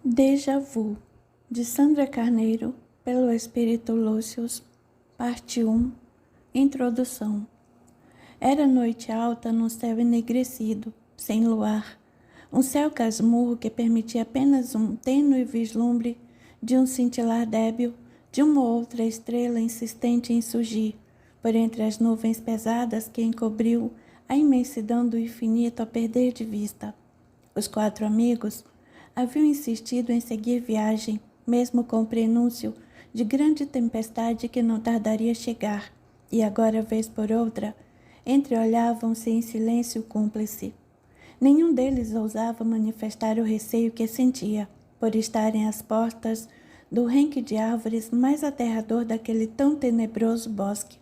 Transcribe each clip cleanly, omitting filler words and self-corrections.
Déjà Vu, de Sandra Carneiro, pelo Espírito Lúcius, parte 1, Introdução. Era noite alta num céu enegrecido, sem luar, um céu casmurro que permitia apenas um tênue vislumbre de um cintilar débil de uma ou outra estrela insistente em surgir, por entre as nuvens pesadas que encobriu a imensidão do infinito a perder de vista. Os 4 amigos haviam insistido em seguir viagem, mesmo com o prenúncio de grande tempestade que não tardaria a chegar, e agora, vez por outra, entreolhavam-se em silêncio cúmplice. Nenhum deles ousava manifestar o receio que sentia, por estarem às portas do renque de árvores mais aterrador daquele tão tenebroso bosque.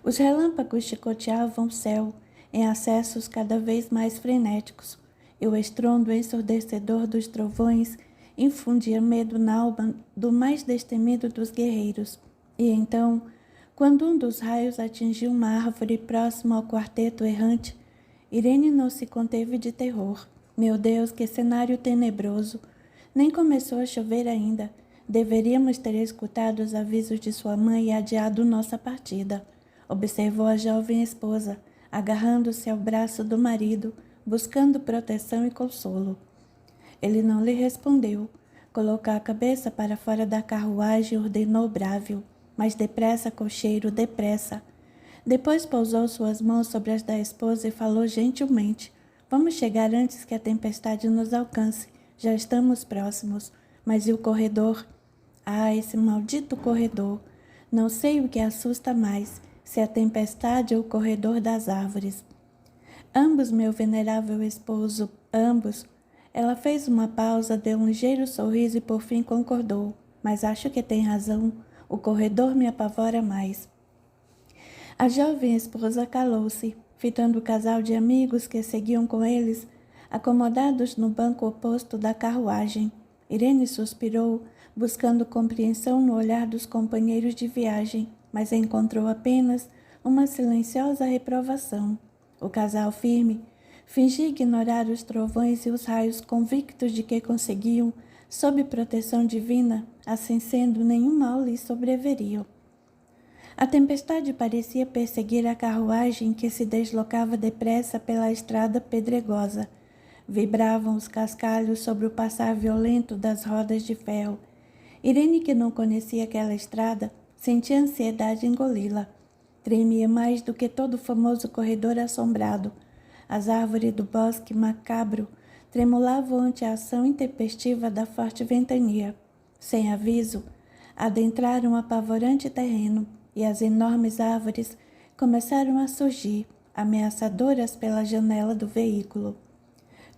Os relâmpagos chicoteavam o céu, em acessos cada vez mais frenéticos, e o estrondo ensurdecedor dos trovões infundia medo na alma do mais destemido dos guerreiros. E então, quando um dos raios atingiu uma árvore próxima ao quarteto errante, Irene não se conteve de terror. Meu Deus, que cenário tenebroso! Nem começou a chover ainda. Deveríamos ter escutado os avisos de sua mãe e adiado nossa partida, observou a jovem esposa, agarrando-se ao braço do marido, buscando proteção e consolo. Ele não lhe respondeu. Colocou a cabeça para fora da carruagem e ordenou brávio. Mas depressa, cocheiro, depressa. Depois pousou suas mãos sobre as da esposa e falou gentilmente. Vamos chegar antes que a tempestade nos alcance. Já estamos próximos. Mas e o corredor? Ah, esse maldito corredor. Não sei o que assusta mais, se a tempestade ou o corredor das árvores. Ambos, meu venerável esposo, ambos. Ela fez uma pausa, deu um ligeiro sorriso e por fim concordou. Mas acho que tem razão. O corredor me apavora mais. A jovem esposa calou-se, fitando o casal de amigos que seguiam com eles, acomodados no banco oposto da carruagem. Irene suspirou, buscando compreensão no olhar dos companheiros de viagem, mas encontrou apenas uma silenciosa reprovação. O casal firme fingia ignorar os trovões e os raios, convictos de que conseguiam, sob proteção divina, assim sendo, nenhum mal lhes sobreveria. A tempestade parecia perseguir a carruagem que se deslocava depressa pela estrada pedregosa. Vibravam os cascalhos sobre o passar violento das rodas de ferro. Irene, que não conhecia aquela estrada, sentia ansiedade engoli-la. Tremia mais do que todo o famoso corredor assombrado. As árvores do bosque macabro tremulavam ante a ação intempestiva da forte ventania. Sem aviso, adentraram o apavorante terreno e as enormes árvores começaram a surgir, ameaçadoras pela janela do veículo.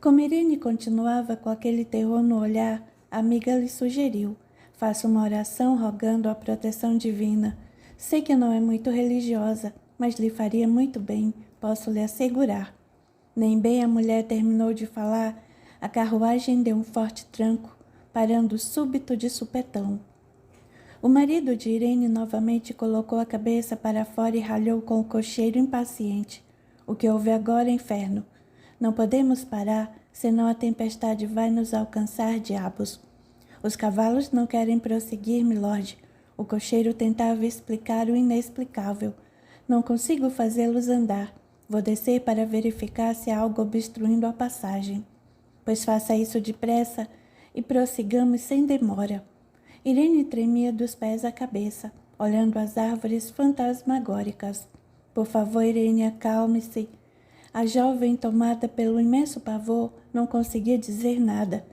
Como Irene continuava com aquele terror no olhar, a amiga lhe sugeriu: faça uma oração rogando a proteção divina. Sei que não é muito religiosa, mas lhe faria muito bem, posso lhe assegurar. Nem bem a mulher terminou de falar, a carruagem deu um forte tranco, parando súbito de supetão. O marido de Irene novamente colocou a cabeça para fora e ralhou com o cocheiro impaciente. O que houve agora, inferno? Não podemos parar, senão a tempestade vai nos alcançar, diabos. Os cavalos não querem prosseguir, milord. O cocheiro tentava explicar o inexplicável. Não consigo fazê-los andar. Vou descer para verificar se há algo obstruindo a passagem. Pois faça isso depressa e prossigamos sem demora. Irene tremia dos pés à cabeça, olhando as árvores fantasmagóricas. Por favor, Irene, acalme-se. A jovem, tomada pelo imenso pavor, não conseguia dizer nada.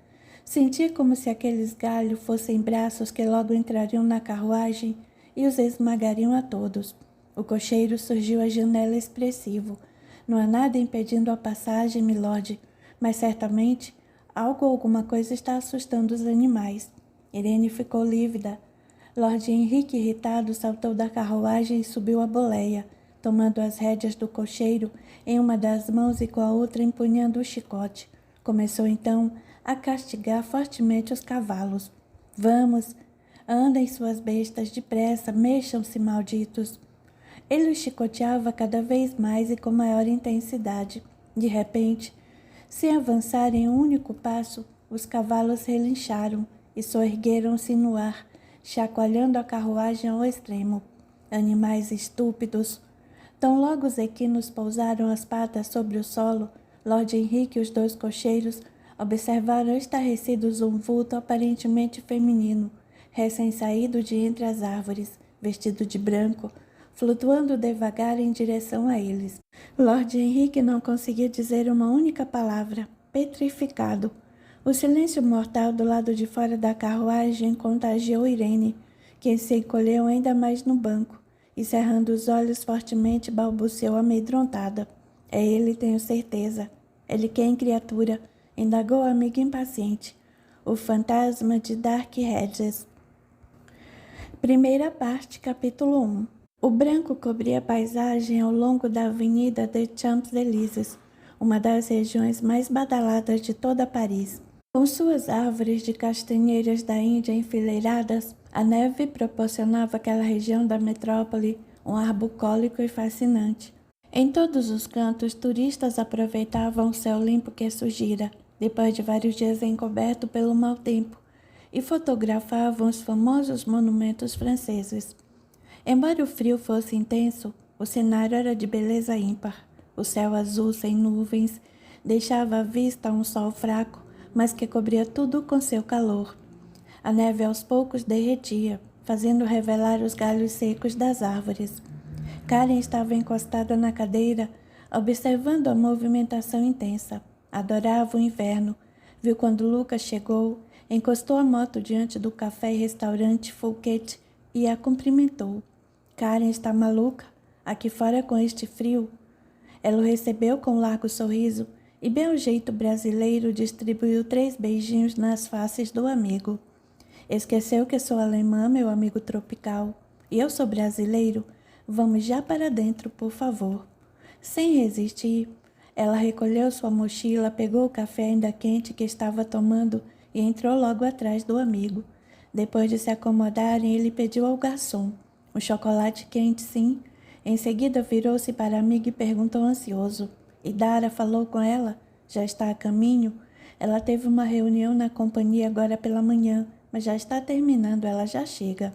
Sentia como se aqueles galhos fossem braços que logo entrariam na carruagem e os esmagariam a todos. O cocheiro surgiu à janela expressivo. Não há nada impedindo a passagem, milord, mas certamente algo ou alguma coisa está assustando os animais. Irene ficou lívida. Lord Henrique, irritado, saltou da carruagem e subiu a boleia, tomando as rédeas do cocheiro em uma das mãos e com a outra empunhando o chicote. Começou então a castigar fortemente os cavalos. Vamos, andem suas bestas depressa, mexam-se, malditos. Ele os chicoteava cada vez mais e com maior intensidade. De repente, sem avançarem um único passo, os cavalos relincharam e soergueram-se no ar, chacoalhando a carruagem ao extremo. Animais estúpidos! Tão logo os equinos pousaram as patas sobre o solo, Lord Henrique e os dois cocheiros observaram estarrecidos um vulto aparentemente feminino, recém-saído de entre as árvores, vestido de branco, flutuando devagar em direção a eles. Lord Henrique não conseguia dizer uma única palavra, petrificado. O silêncio mortal do lado de fora da carruagem contagiou Irene, que se encolheu ainda mais no banco e, cerrando os olhos fortemente, balbuciou amedrontada. É ele, tenho certeza. Ele quem, criatura? Indagou a amiga impaciente. O fantasma de Dark Hedges. Primeira parte, capítulo 1. O branco cobria a paisagem ao longo da avenida de Champs-Élysées, uma das regiões mais badaladas de toda Paris. Com suas árvores de castanheiras da Índia enfileiradas, a neve proporcionava àquela região da metrópole um ar bucólico e fascinante. Em todos os cantos, turistas aproveitavam o céu limpo que surgira, depois de vários dias encoberto pelo mau tempo, e fotografavam os famosos monumentos franceses. Embora o frio fosse intenso, o cenário era de beleza ímpar. O céu azul sem nuvens deixava à vista um sol fraco, mas que cobria tudo com seu calor. A neve aos poucos derretia, fazendo revelar os galhos secos das árvores. Karen estava encostada na cadeira, observando a movimentação intensa. Adorava o inverno. Viu quando Lucas chegou, encostou a moto diante do café e restaurante Fouquet e a cumprimentou. Karen está maluca? Aqui fora com este frio? Ela o recebeu com um largo sorriso e, bem ao jeito brasileiro, distribuiu 3 beijinhos nas faces do amigo. Esqueceu que sou alemã, meu amigo tropical, e eu sou brasileiro? Vamos já para dentro, por favor. Sem resistir, ela recolheu sua mochila, pegou o café ainda quente que estava tomando e entrou logo atrás do amigo. Depois de se acomodarem, ele pediu ao garçom um chocolate quente, sim. Em seguida, virou-se para a amiga e perguntou ansioso. E Dara falou com ela? Já está a caminho? Ela teve uma reunião na companhia agora pela manhã, mas já está terminando, ela já chega.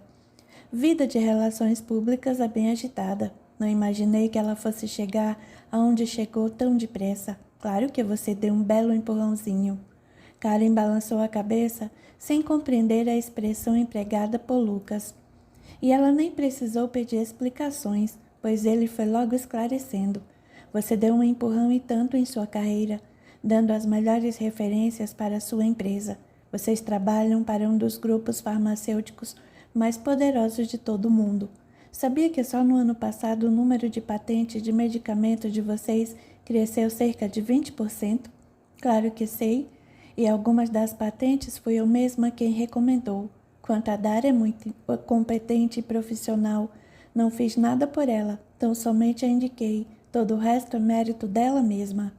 Vida de relações públicas é bem agitada. Não imaginei que ela fosse chegar aonde chegou tão depressa. Claro que você deu um belo empurrãozinho. Karen balançou a cabeça, sem compreender a expressão empregada por Lucas. E ela nem precisou pedir explicações, pois ele foi logo esclarecendo. Você deu um empurrão e tanto em sua carreira, dando as melhores referências para a sua empresa. Vocês trabalham para um dos grupos farmacêuticos mais poderosos de todo o mundo. Sabia que só no ano passado o número de patentes de medicamentos de vocês cresceu cerca de 20%? Claro que sei, e algumas das patentes fui eu mesma quem recomendou. Quanto a Dara é muito competente e profissional, não fiz nada por ela, tão somente a indiquei. Todo o resto é mérito dela mesma.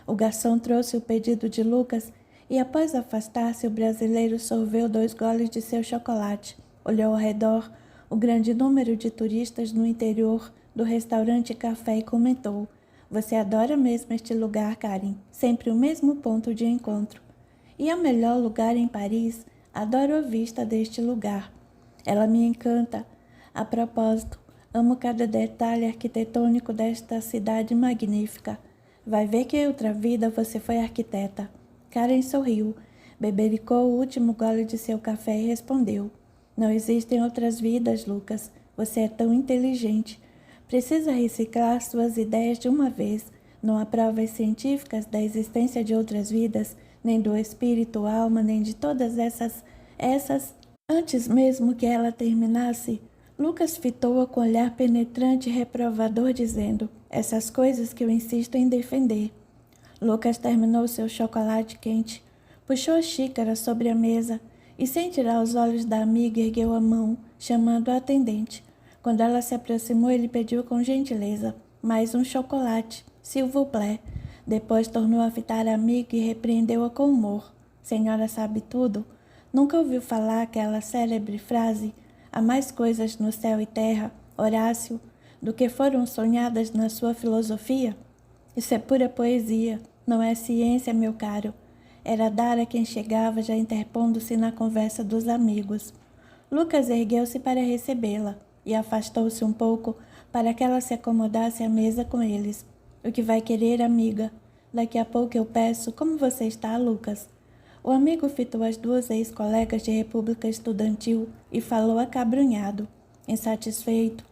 O garçom trouxe o pedido de Lucas e, após afastar-se, o brasileiro sorveu 2 goles de seu chocolate. Olhou ao redor o grande número de turistas no interior do restaurante café e comentou: Você adora mesmo este lugar, Karen. Sempre o mesmo ponto de encontro. E é o melhor lugar em Paris. Adoro a vista deste lugar. Ela me encanta. A propósito, amo cada detalhe arquitetônico desta cidade magnífica. Vai ver que em outra vida você foi arquiteta. Karen sorriu, bebericou o último gole de seu café e respondeu: Não existem outras vidas, Lucas. Você é tão inteligente. Precisa reciclar suas ideias de uma vez. Não há provas científicas da existência de outras vidas, nem do espírito, alma, nem de todas essas... Antes mesmo que ela terminasse, Lucas fitou-a com olhar penetrante e reprovador, dizendo: Essas coisas que eu insisto em defender. Lucas terminou seu chocolate quente, puxou a xícara sobre a mesa e, sem tirar os olhos da amiga, ergueu a mão, chamando a atendente. Quando ela se aproximou, ele pediu com gentileza: Mais um chocolate, s'il vous plaît. Depois tornou a fitar a amiga e repreendeu-a com humor. Senhora sabe tudo? Nunca ouviu falar aquela célebre frase: há mais coisas no céu e terra, Horácio, do que foram sonhadas na sua filosofia? Isso é pura poesia, não é ciência, meu caro. Era Dara quem chegava, já interpondo-se na conversa dos amigos. Lucas ergueu-se para recebê-la e afastou-se um pouco para que ela se acomodasse à mesa com eles. O que vai querer, amiga? Daqui a pouco eu peço. Como você está, Lucas? O amigo fitou as duas ex-colegas de República Estudantil e falou acabrunhado, insatisfeito.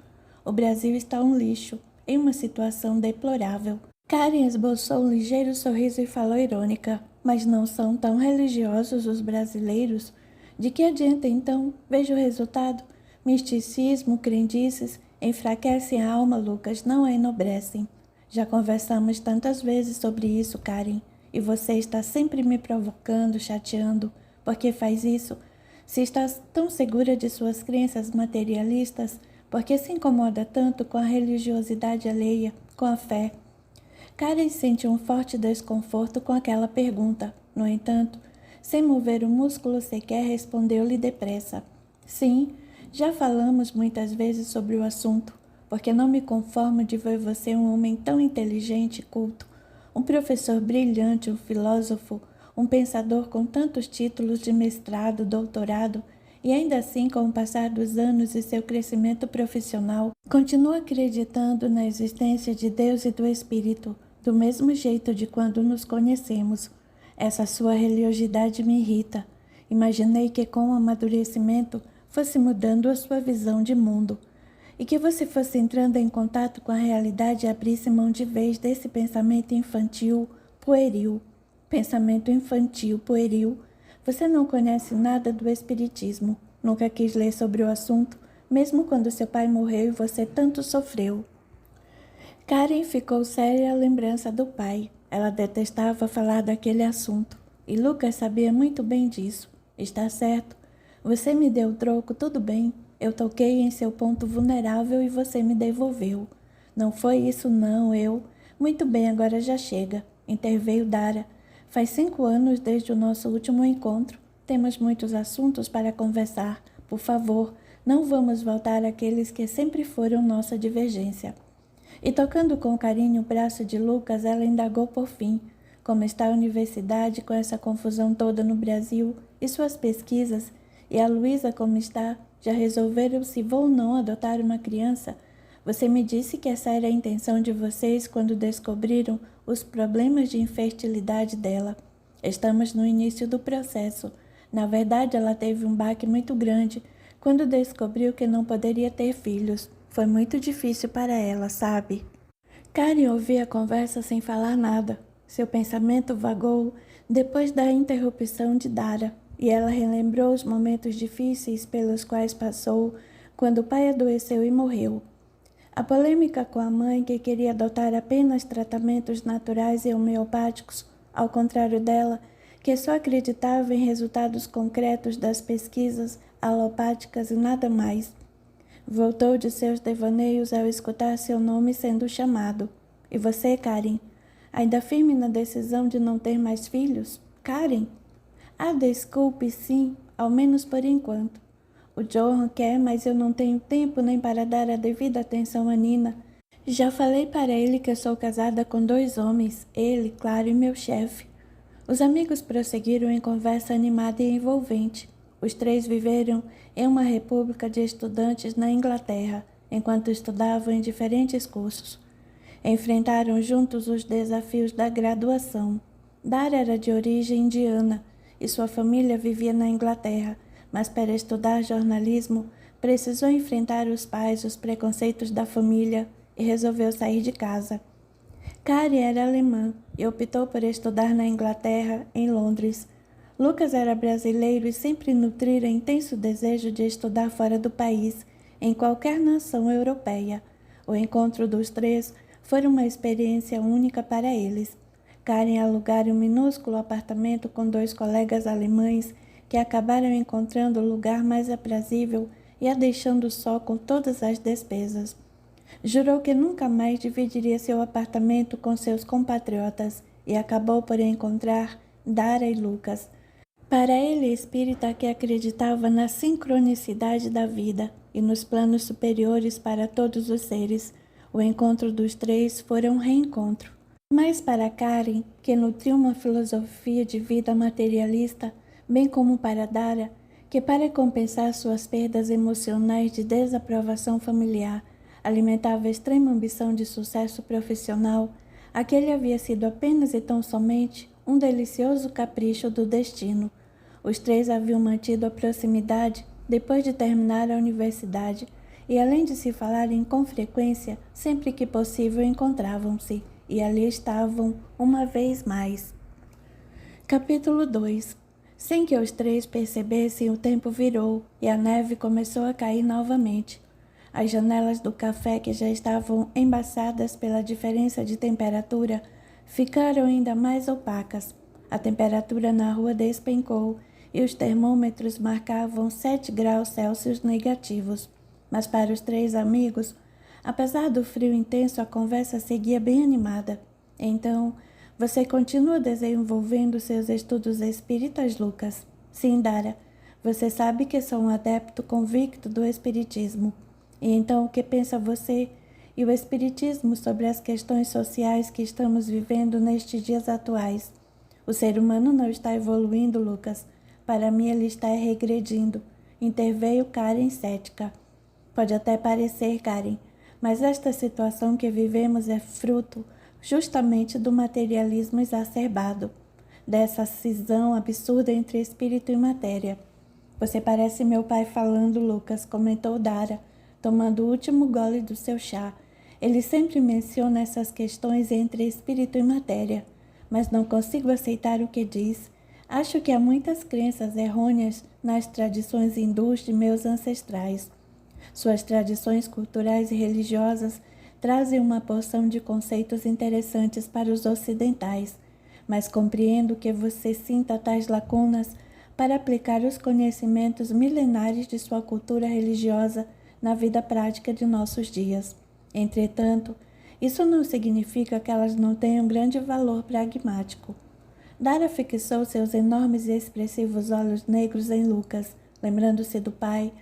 O Brasil está um lixo, em uma situação deplorável. Karen esboçou um ligeiro sorriso e falou irônica. Mas não são tão religiosos os brasileiros? De que adianta, então? Veja o resultado. Misticismo, crendices, enfraquecem a alma, Lucas, não a enobrecem. Já conversamos tantas vezes sobre isso, Karen, e você está sempre me provocando, chateando. Por que faz isso? Se está tão segura de suas crenças materialistas, por que se incomoda tanto com a religiosidade alheia, com a fé? Karen sentiu um forte desconforto com aquela pergunta. No entanto, sem mover o músculo sequer, respondeu-lhe depressa. Sim, já falamos muitas vezes sobre o assunto, porque não me conformo de ver você um homem tão inteligente e culto, um professor brilhante, um filósofo, um pensador com tantos títulos de mestrado, doutorado, e ainda assim, com o passar dos anos e seu crescimento profissional, continua acreditando na existência de Deus e do Espírito, do mesmo jeito de quando nos conhecemos. Essa sua religiosidade me irrita. Imaginei que com o amadurecimento fosse mudando a sua visão de mundo e que você fosse entrando em contato com a realidade e abrisse mão de vez desse pensamento infantil, pueril. Pensamento infantil, pueril. Você não conhece nada do espiritismo, nunca quis ler sobre o assunto, mesmo quando seu pai morreu e você tanto sofreu. Karen ficou séria à lembrança do pai. Ela detestava falar daquele assunto, e Lucas sabia muito bem disso. Está certo. Você me deu o troco, tudo bem. Eu toquei em seu ponto vulnerável e você me devolveu. Não foi isso não, eu... Muito bem, agora já chega. Interveio Dara. Faz 5 anos desde o nosso último encontro. Temos muitos assuntos para conversar. Por favor, não vamos voltar àqueles que sempre foram nossa divergência. E tocando com carinho o braço de Lucas, ela indagou por fim. Como está a universidade com essa confusão toda no Brasil e suas pesquisas? E a Luísa como está? Já resolveram se vão ou não adotar uma criança? Você me disse que essa era a intenção de vocês quando descobriram os problemas de infertilidade dela. Estamos no início do processo. Na verdade, ela teve um baque muito grande quando descobriu que não poderia ter filhos. Foi muito difícil para ela, sabe? Karen ouvia a conversa sem falar nada. Seu pensamento vagou depois da interrupção de Dara, e ela relembrou os momentos difíceis pelos quais passou quando o pai adoeceu e morreu. A polêmica com a mãe, que queria adotar apenas tratamentos naturais e homeopáticos, ao contrário dela, que só acreditava em resultados concretos das pesquisas alopáticas e nada mais. Voltou de seus devaneios ao escutar seu nome sendo chamado. E você, Karen? Ainda firme na decisão de não ter mais filhos? Karen? Ah, desculpe, sim, ao menos por enquanto. O Johan quer, mas eu não tenho tempo nem para dar a devida atenção a Nina. Já falei para ele que eu sou casada com 2 homens, ele, claro, e meu chefe. Os amigos prosseguiram em conversa animada e envolvente. Os 3 viveram em uma república de estudantes na Inglaterra, enquanto estudavam em diferentes cursos. Enfrentaram juntos os desafios da graduação. Dara era de origem indiana e sua família vivia na Inglaterra, mas para estudar jornalismo precisou enfrentar os pais, os preconceitos da família e resolveu sair de casa. Karen era alemã e optou por estudar na Inglaterra, em Londres. Lucas era brasileiro e sempre nutrira intenso desejo de estudar fora do país, em qualquer nação europeia. O encontro dos 3 foi uma experiência única para eles. Karen alugara um minúsculo apartamento com 2 colegas alemães que acabaram encontrando o lugar mais aprazível e a deixando só com todas as despesas. Jurou que nunca mais dividiria seu apartamento com seus compatriotas e acabou por encontrar Dara e Lucas. Para ele, espírita que acreditava na sincronicidade da vida e nos planos superiores para todos os seres, o encontro dos 3 fora um reencontro. Mas para Karen, que nutriu uma filosofia de vida materialista, bem como para Dara, que para compensar suas perdas emocionais de desaprovação familiar, alimentava extrema ambição de sucesso profissional, aquele havia sido apenas e tão somente um delicioso capricho do destino. Os três haviam mantido a proximidade depois de terminar a universidade e, além de se falarem com frequência, sempre que possível encontravam-se, e ali estavam uma vez mais. Capítulo 2. Sem que os três percebessem, o tempo virou e a neve começou a cair novamente. As janelas do café, que já estavam embaçadas pela diferença de temperatura, ficaram ainda mais opacas. A temperatura na rua despencou e os termômetros marcavam 7 graus Celsius negativos. Mas para os três amigos, apesar do frio intenso, a conversa seguia bem animada. Então, você continua desenvolvendo seus estudos espíritas, Lucas? Sim, Dara. Você sabe que sou um adepto convicto do espiritismo. E então, o que pensa você e o espiritismo sobre as questões sociais que estamos vivendo nestes dias atuais? O ser humano não está evoluindo, Lucas. Para mim, ele está regredindo. Interveio Karen cética. Pode até parecer, Karen, mas esta situação que vivemos é fruto justamente do materialismo exacerbado, dessa cisão absurda entre espírito e matéria. Você parece meu pai falando, Lucas, comentou Dara, tomando o último gole do seu chá. Ele sempre menciona essas questões entre espírito e matéria, mas não consigo aceitar o que diz. Acho que há muitas crenças errôneas nas tradições hindus de meus ancestrais. Suas tradições culturais e religiosas trazem uma porção de conceitos interessantes para os ocidentais, mas compreendo que você sinta tais lacunas para aplicar os conhecimentos milenares de sua cultura religiosa na vida prática de nossos dias. Entretanto, isso não significa que elas não tenham grande valor pragmático. Dara fixou seus enormes e expressivos olhos negros em Lucas, lembrando-se do pai,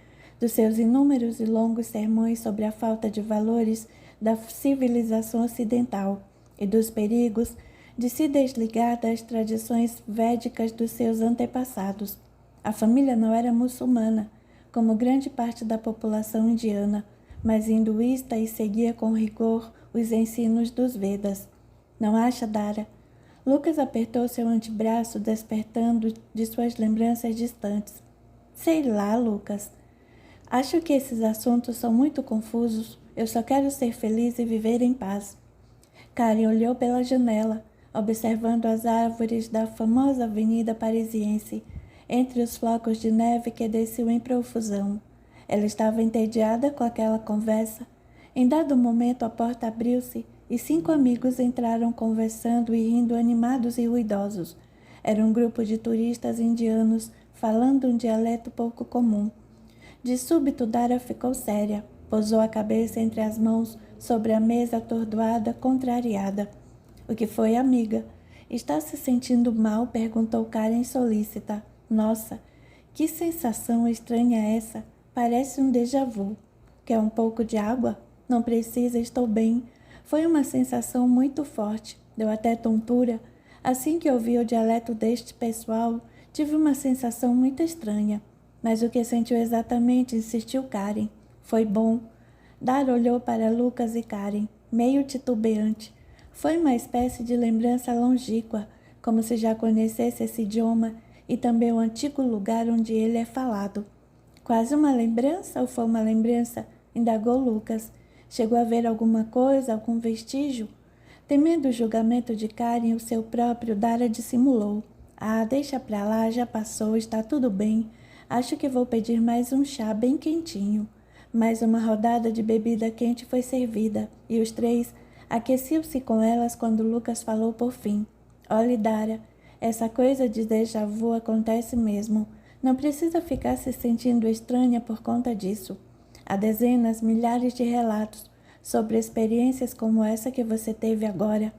dos seus inúmeros e longos sermões sobre a falta de valores da civilização ocidental e dos perigos de se desligar das tradições védicas dos seus antepassados. A família não era muçulmana, como grande parte da população indiana, mas hinduísta e seguia com rigor os ensinos dos Vedas. Não acha, Dara? Lucas apertou seu antebraço, despertando de suas lembranças distantes. Sei lá, Lucas. Acho que esses assuntos são muito confusos. Eu só quero ser feliz e viver em paz. Karen olhou pela janela, observando as árvores da famosa avenida parisiense, entre os flocos de neve que desciam em profusão. Ela estava entediada com aquela conversa. Em dado momento, a porta abriu-se e 5 amigos entraram conversando e rindo, animados e ruidosos. Era um grupo de turistas indianos falando um dialeto pouco comum. De súbito, Dara ficou séria, pousou a cabeça entre as mãos sobre a mesa atordoada, contrariada. O que foi, amiga? Está se sentindo mal? Perguntou Karen solícita. Nossa, que sensação estranha essa! Parece um déjà vu. Quer um pouco de água? Não precisa, estou bem. Foi uma sensação muito forte, deu até tontura. Assim que ouvi o dialeto deste pessoal, tive uma sensação muito estranha. Mas o que sentiu exatamente? Insistiu Karen. Foi bom. Dara olhou para Lucas e Karen, meio titubeante. Foi uma espécie de lembrança longínqua, como se já conhecesse esse idioma e também o antigo lugar onde ele é falado. Quase uma lembrança ou foi uma lembrança? Indagou Lucas. Chegou a ver alguma coisa, algum vestígio? Temendo o julgamento de Karen, o seu próprio, Dara dissimulou. Ah, deixa pra lá, já passou, está tudo bem. Acho que vou pedir mais um chá bem quentinho. Mais uma rodada de bebida quente foi servida, e os três aqueciam-se com elas quando Lucas falou por fim. Olhe, Dara, essa coisa de déjà vu acontece mesmo. Não precisa ficar se sentindo estranha por conta disso. Há dezenas, milhares de relatos sobre experiências como essa que você teve agora.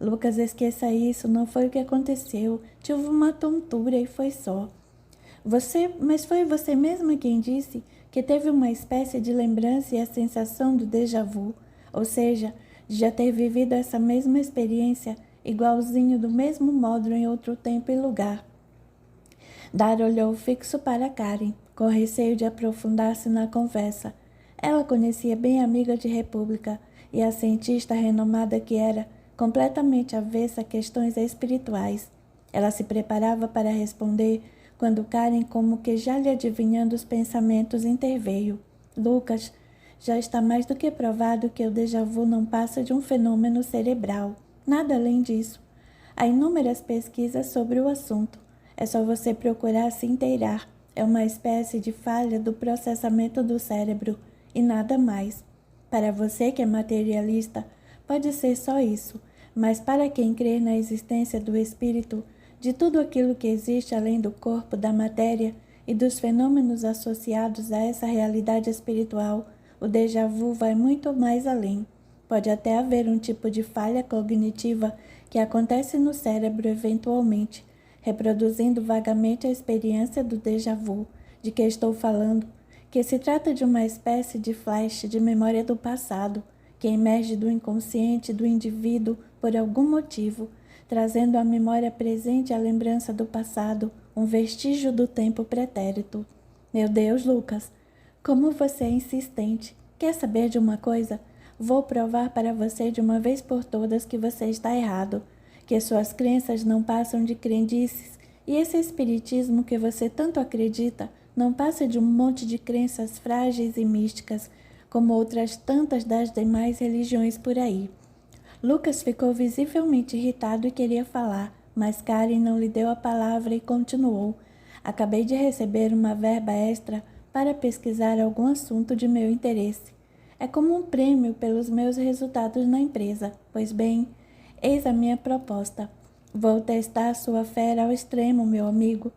Lucas, esqueça isso, não foi o que aconteceu. Tive uma tontura e foi só. Mas foi você mesma quem disse que teve uma espécie de lembrança e a sensação do déjà vu, ou seja, de já ter vivido essa mesma experiência, igualzinho do mesmo modo em outro tempo e lugar. Dara olhou fixo para Karen, com receio de aprofundar-se na conversa. Ela conhecia bem a amiga de República, e a cientista renomada que era, completamente avessa a questões espirituais. Ela se preparava para responder quando Karen, como que já lhe adivinhando os pensamentos, interveio. Lucas, já está mais do que provado que o déjà vu não passa de um fenômeno cerebral. Nada além disso. Há inúmeras pesquisas sobre o assunto. É só você procurar se inteirar. É uma espécie de falha do processamento do cérebro e nada mais. Para você que é materialista, pode ser só isso, mas para quem crê na existência do espírito, de tudo aquilo que existe além do corpo, da matéria e dos fenômenos associados a essa realidade espiritual, o déjà vu vai muito mais além. Pode até haver um tipo de falha cognitiva que acontece no cérebro eventualmente, reproduzindo vagamente a experiência do déjà vu de que estou falando, que se trata de uma espécie de flash de memória do passado, que emerge do inconsciente do indivíduo por algum motivo, trazendo à memória presente a lembrança do passado, um vestígio do tempo pretérito. Meu Deus, Lucas, como você é insistente. Quer saber de uma coisa? Vou provar para você de uma vez por todas que você está errado, que suas crenças não passam de crendices, e esse espiritismo que você tanto acredita não passa de um monte de crenças frágeis e místicas, como outras tantas das demais religiões por aí. Lucas ficou visivelmente irritado e queria falar, mas Karen não lhe deu a palavra e continuou. Acabei de receber uma verba extra para pesquisar algum assunto de meu interesse. É como um prêmio pelos meus resultados na empresa. Pois bem, eis a minha proposta. Vou testar sua fé ao extremo, meu amigo.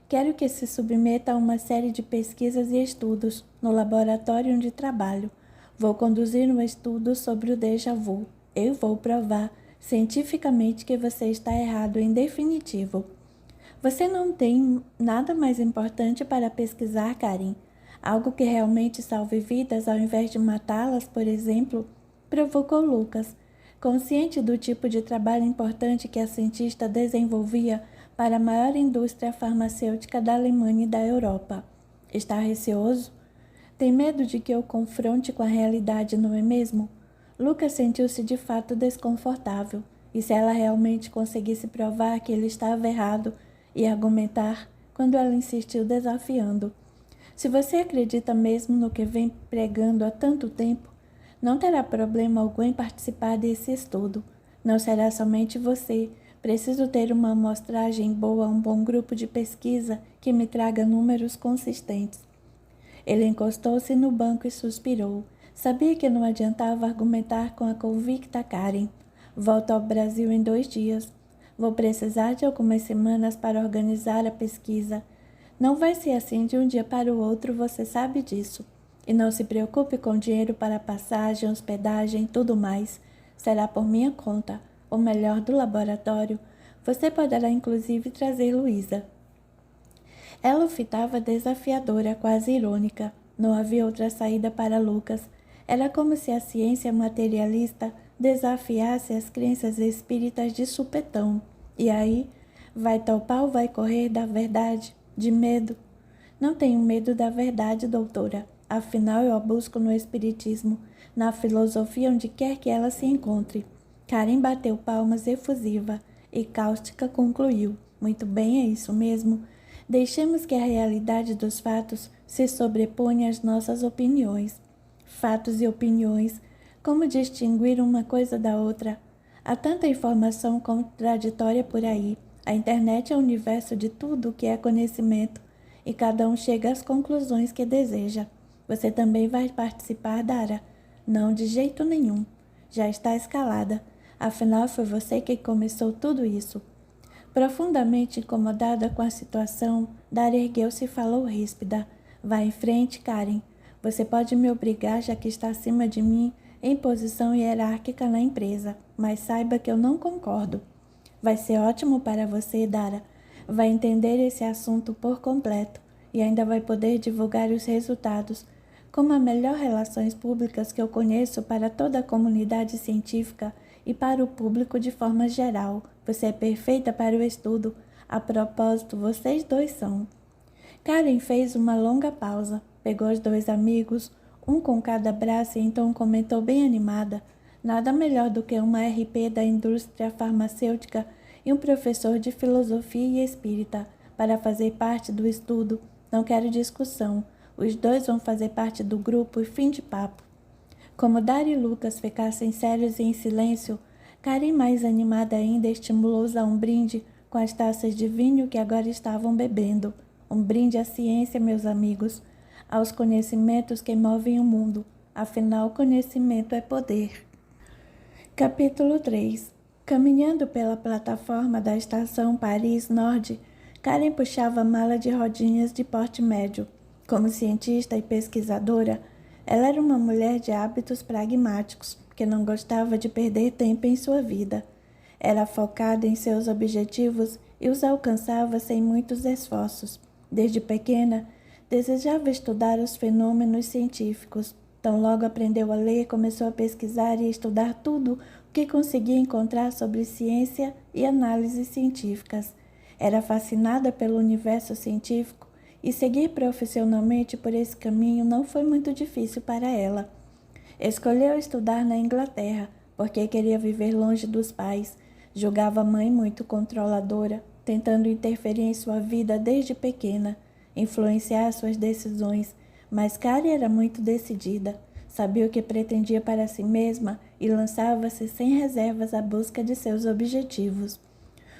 Quero que se submeta a uma série de pesquisas e estudos no laboratório onde trabalho. Vou conduzir um estudo sobre o déjà vu. Eu vou provar cientificamente que você está errado em definitivo. Você não tem nada mais importante para pesquisar, Karen? Algo que realmente salve vidas ao invés de matá-las, por exemplo? Provocou Lucas, consciente do tipo de trabalho importante que a cientista desenvolvia para a maior indústria farmacêutica da Alemanha e da Europa. Está receoso? Tem medo de que eu confronte com a realidade, não é mesmo? Lucas sentiu-se de fato desconfortável, e se ela realmente conseguisse provar que ele estava errado e argumentar, quando ela insistiu desafiando. Se você acredita mesmo no que vem pregando há tanto tempo, não terá problema algum em participar desse estudo. Não será somente você. Preciso ter uma amostragem boa, um bom grupo de pesquisa que me traga números consistentes. Ele encostou-se no banco e suspirou. Sabia que não adiantava argumentar com a convicta Karen. Volto ao Brasil em 2 dias. Vou precisar de algumas semanas para organizar a pesquisa. Não vai ser assim de um dia para o outro, você sabe disso. E não se preocupe com dinheiro para passagem, hospedagem e tudo mais. Será por minha conta, ou melhor, do laboratório. Você poderá inclusive trazer Luísa. Ela o fitava desafiadora, quase irônica. Não havia outra saída para Lucas. Era como se a ciência materialista desafiasse as crenças espíritas de supetão. E aí, vai topar ou vai correr da verdade? De medo? Não tenho medo da verdade, doutora. Afinal, eu a busco no espiritismo, na filosofia onde quer que ela se encontre. Karen bateu palmas efusiva e cáustica concluiu. Muito bem, é isso mesmo. Deixemos que a realidade dos fatos se sobreponha às nossas opiniões. Fatos e opiniões. Como distinguir uma coisa da outra? Há tanta informação contraditória por aí. A internet é o universo de tudo o que é conhecimento e cada um chega às conclusões que deseja. Você também vai participar, Dara? Não, de jeito nenhum. Já está escalada. Afinal, foi você que começou tudo isso. Profundamente incomodada com a situação, Dara ergueu-se e falou ríspida. Vá em frente, Karen. Você pode me obrigar, já que está acima de mim, em posição hierárquica na empresa, mas saiba que eu não concordo. Vai ser ótimo para você, Dara. Vai entender esse assunto por completo e ainda vai poder divulgar os resultados. como a melhor relações públicas que eu conheço para toda a comunidade científica e para o público de forma geral. Você é perfeita para o estudo. A propósito, vocês dois são. Karen fez uma longa pausa, pegou os dois amigos, um com cada braço, e então comentou bem animada: nada melhor do que uma RP da indústria farmacêutica e um professor de filosofia e espírita para fazer parte do estudo. Não quero discussão. Os dois vão fazer parte do grupo e fim de papo. Como Dara e Lucas ficassem sérios e em silêncio, Karen, mais animada ainda, estimulou-os a um brinde com as taças de vinho que agora estavam bebendo. Um brinde à ciência, meus amigos, aos conhecimentos que movem o mundo. Afinal, conhecimento é poder. Capítulo 3. Caminhando pela plataforma da estação Paris-Nord, Karen puxava a mala de rodinhas de porte médio. Como cientista e pesquisadora, ela era uma mulher de hábitos pragmáticos, que não gostava de perder tempo em sua vida. Era focada em seus objetivos e os alcançava sem muitos esforços. Desde pequena, desejava estudar os fenômenos científicos. Tão logo aprendeu a ler, começou a pesquisar e estudar tudo o que conseguia encontrar sobre ciência e análises científicas. Era fascinada pelo universo científico e seguir profissionalmente por esse caminho não foi muito difícil para ela. Escolheu estudar na Inglaterra, porque queria viver longe dos pais. Julgava a mãe muito controladora, tentando interferir em sua vida desde pequena, influenciar suas decisões, mas Karen era muito decidida, sabia o que pretendia para si mesma e lançava-se sem reservas à busca de seus objetivos.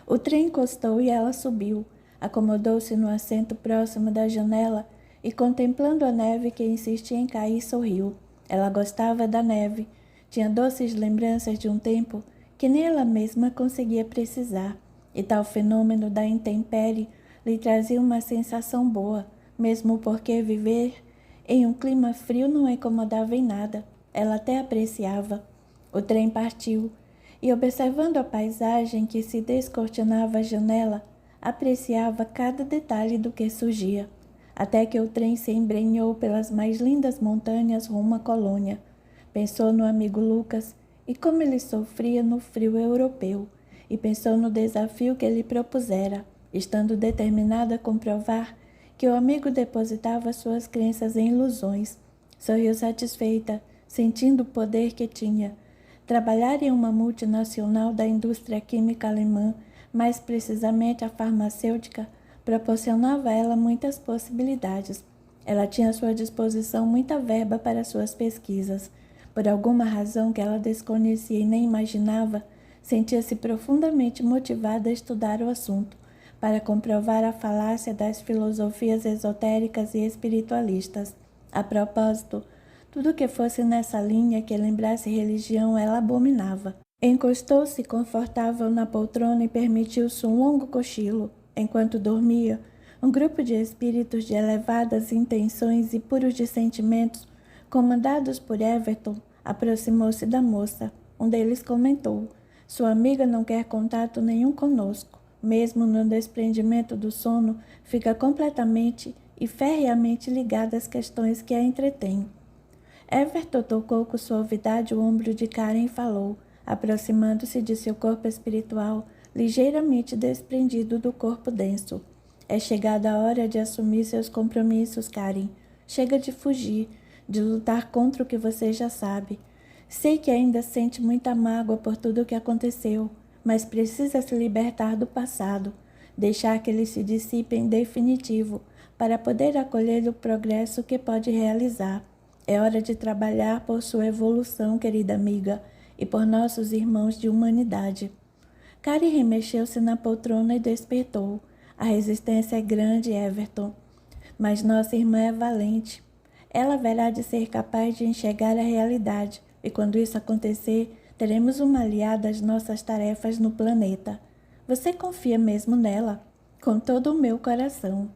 O trem encostou e ela subiu, acomodou-se no assento próximo da janela e, contemplando a neve que insistia em cair, sorriu. Ela gostava da neve, tinha doces lembranças de um tempo que nem ela mesma conseguia precisar. E tal fenômeno da intempérie lhe trazia uma sensação boa, mesmo porque viver em um clima frio não a incomodava em nada. Ela até apreciava. O trem partiu, e observando a paisagem que se descortinava à janela, apreciava cada detalhe do que surgia, até que o trem se embrenhou pelas mais lindas montanhas rumo à colônia. Pensou no amigo Lucas e como ele sofria no frio europeu, e pensou no desafio que ele propusera, estando determinada a comprovar que o amigo depositava suas crenças em ilusões. Sorriu satisfeita, sentindo o poder que tinha. Trabalhar em uma multinacional da indústria química alemã, mais precisamente a farmacêutica, proporcionava a ela muitas possibilidades. Ela tinha à sua disposição muita verba para suas pesquisas. Por alguma razão que ela desconhecia e nem imaginava, sentia-se profundamente motivada a estudar o assunto, para comprovar a falácia das filosofias esotéricas e espiritualistas. A propósito, tudo que fosse nessa linha que lembrasse religião ela abominava. Encostou-se confortável na poltrona e permitiu-se um longo cochilo. Enquanto dormia, um grupo de espíritos de elevadas intenções e puros de sentimentos, comandados por Everton, aproximou-se da moça. Um deles comentou: sua amiga não quer contato nenhum conosco. Mesmo no desprendimento do sono, fica completamente e ferreamente ligada às questões que a entretêm. Everton tocou com suavidade o ombro de Karen e falou, aproximando-se de seu corpo espiritual, ligeiramente desprendido do corpo denso. É chegada a hora de assumir seus compromissos, Karen. Chega de fugir, de lutar contra o que você já sabe. Sei que ainda sente muita mágoa por tudo o que aconteceu, mas precisa se libertar do passado, deixar que ele se dissipe em definitivo, para poder acolher o progresso que pode realizar. É hora de trabalhar por sua evolução, querida amiga, e por nossos irmãos de humanidade. Karen remexeu-se na poltrona e despertou. A resistência é grande, Everton, mas nossa irmã é valente. Ela haverá de ser capaz de enxergar a realidade, e quando isso acontecer, teremos uma aliada às nossas tarefas no planeta. Você confia mesmo nela? Com todo o meu coração.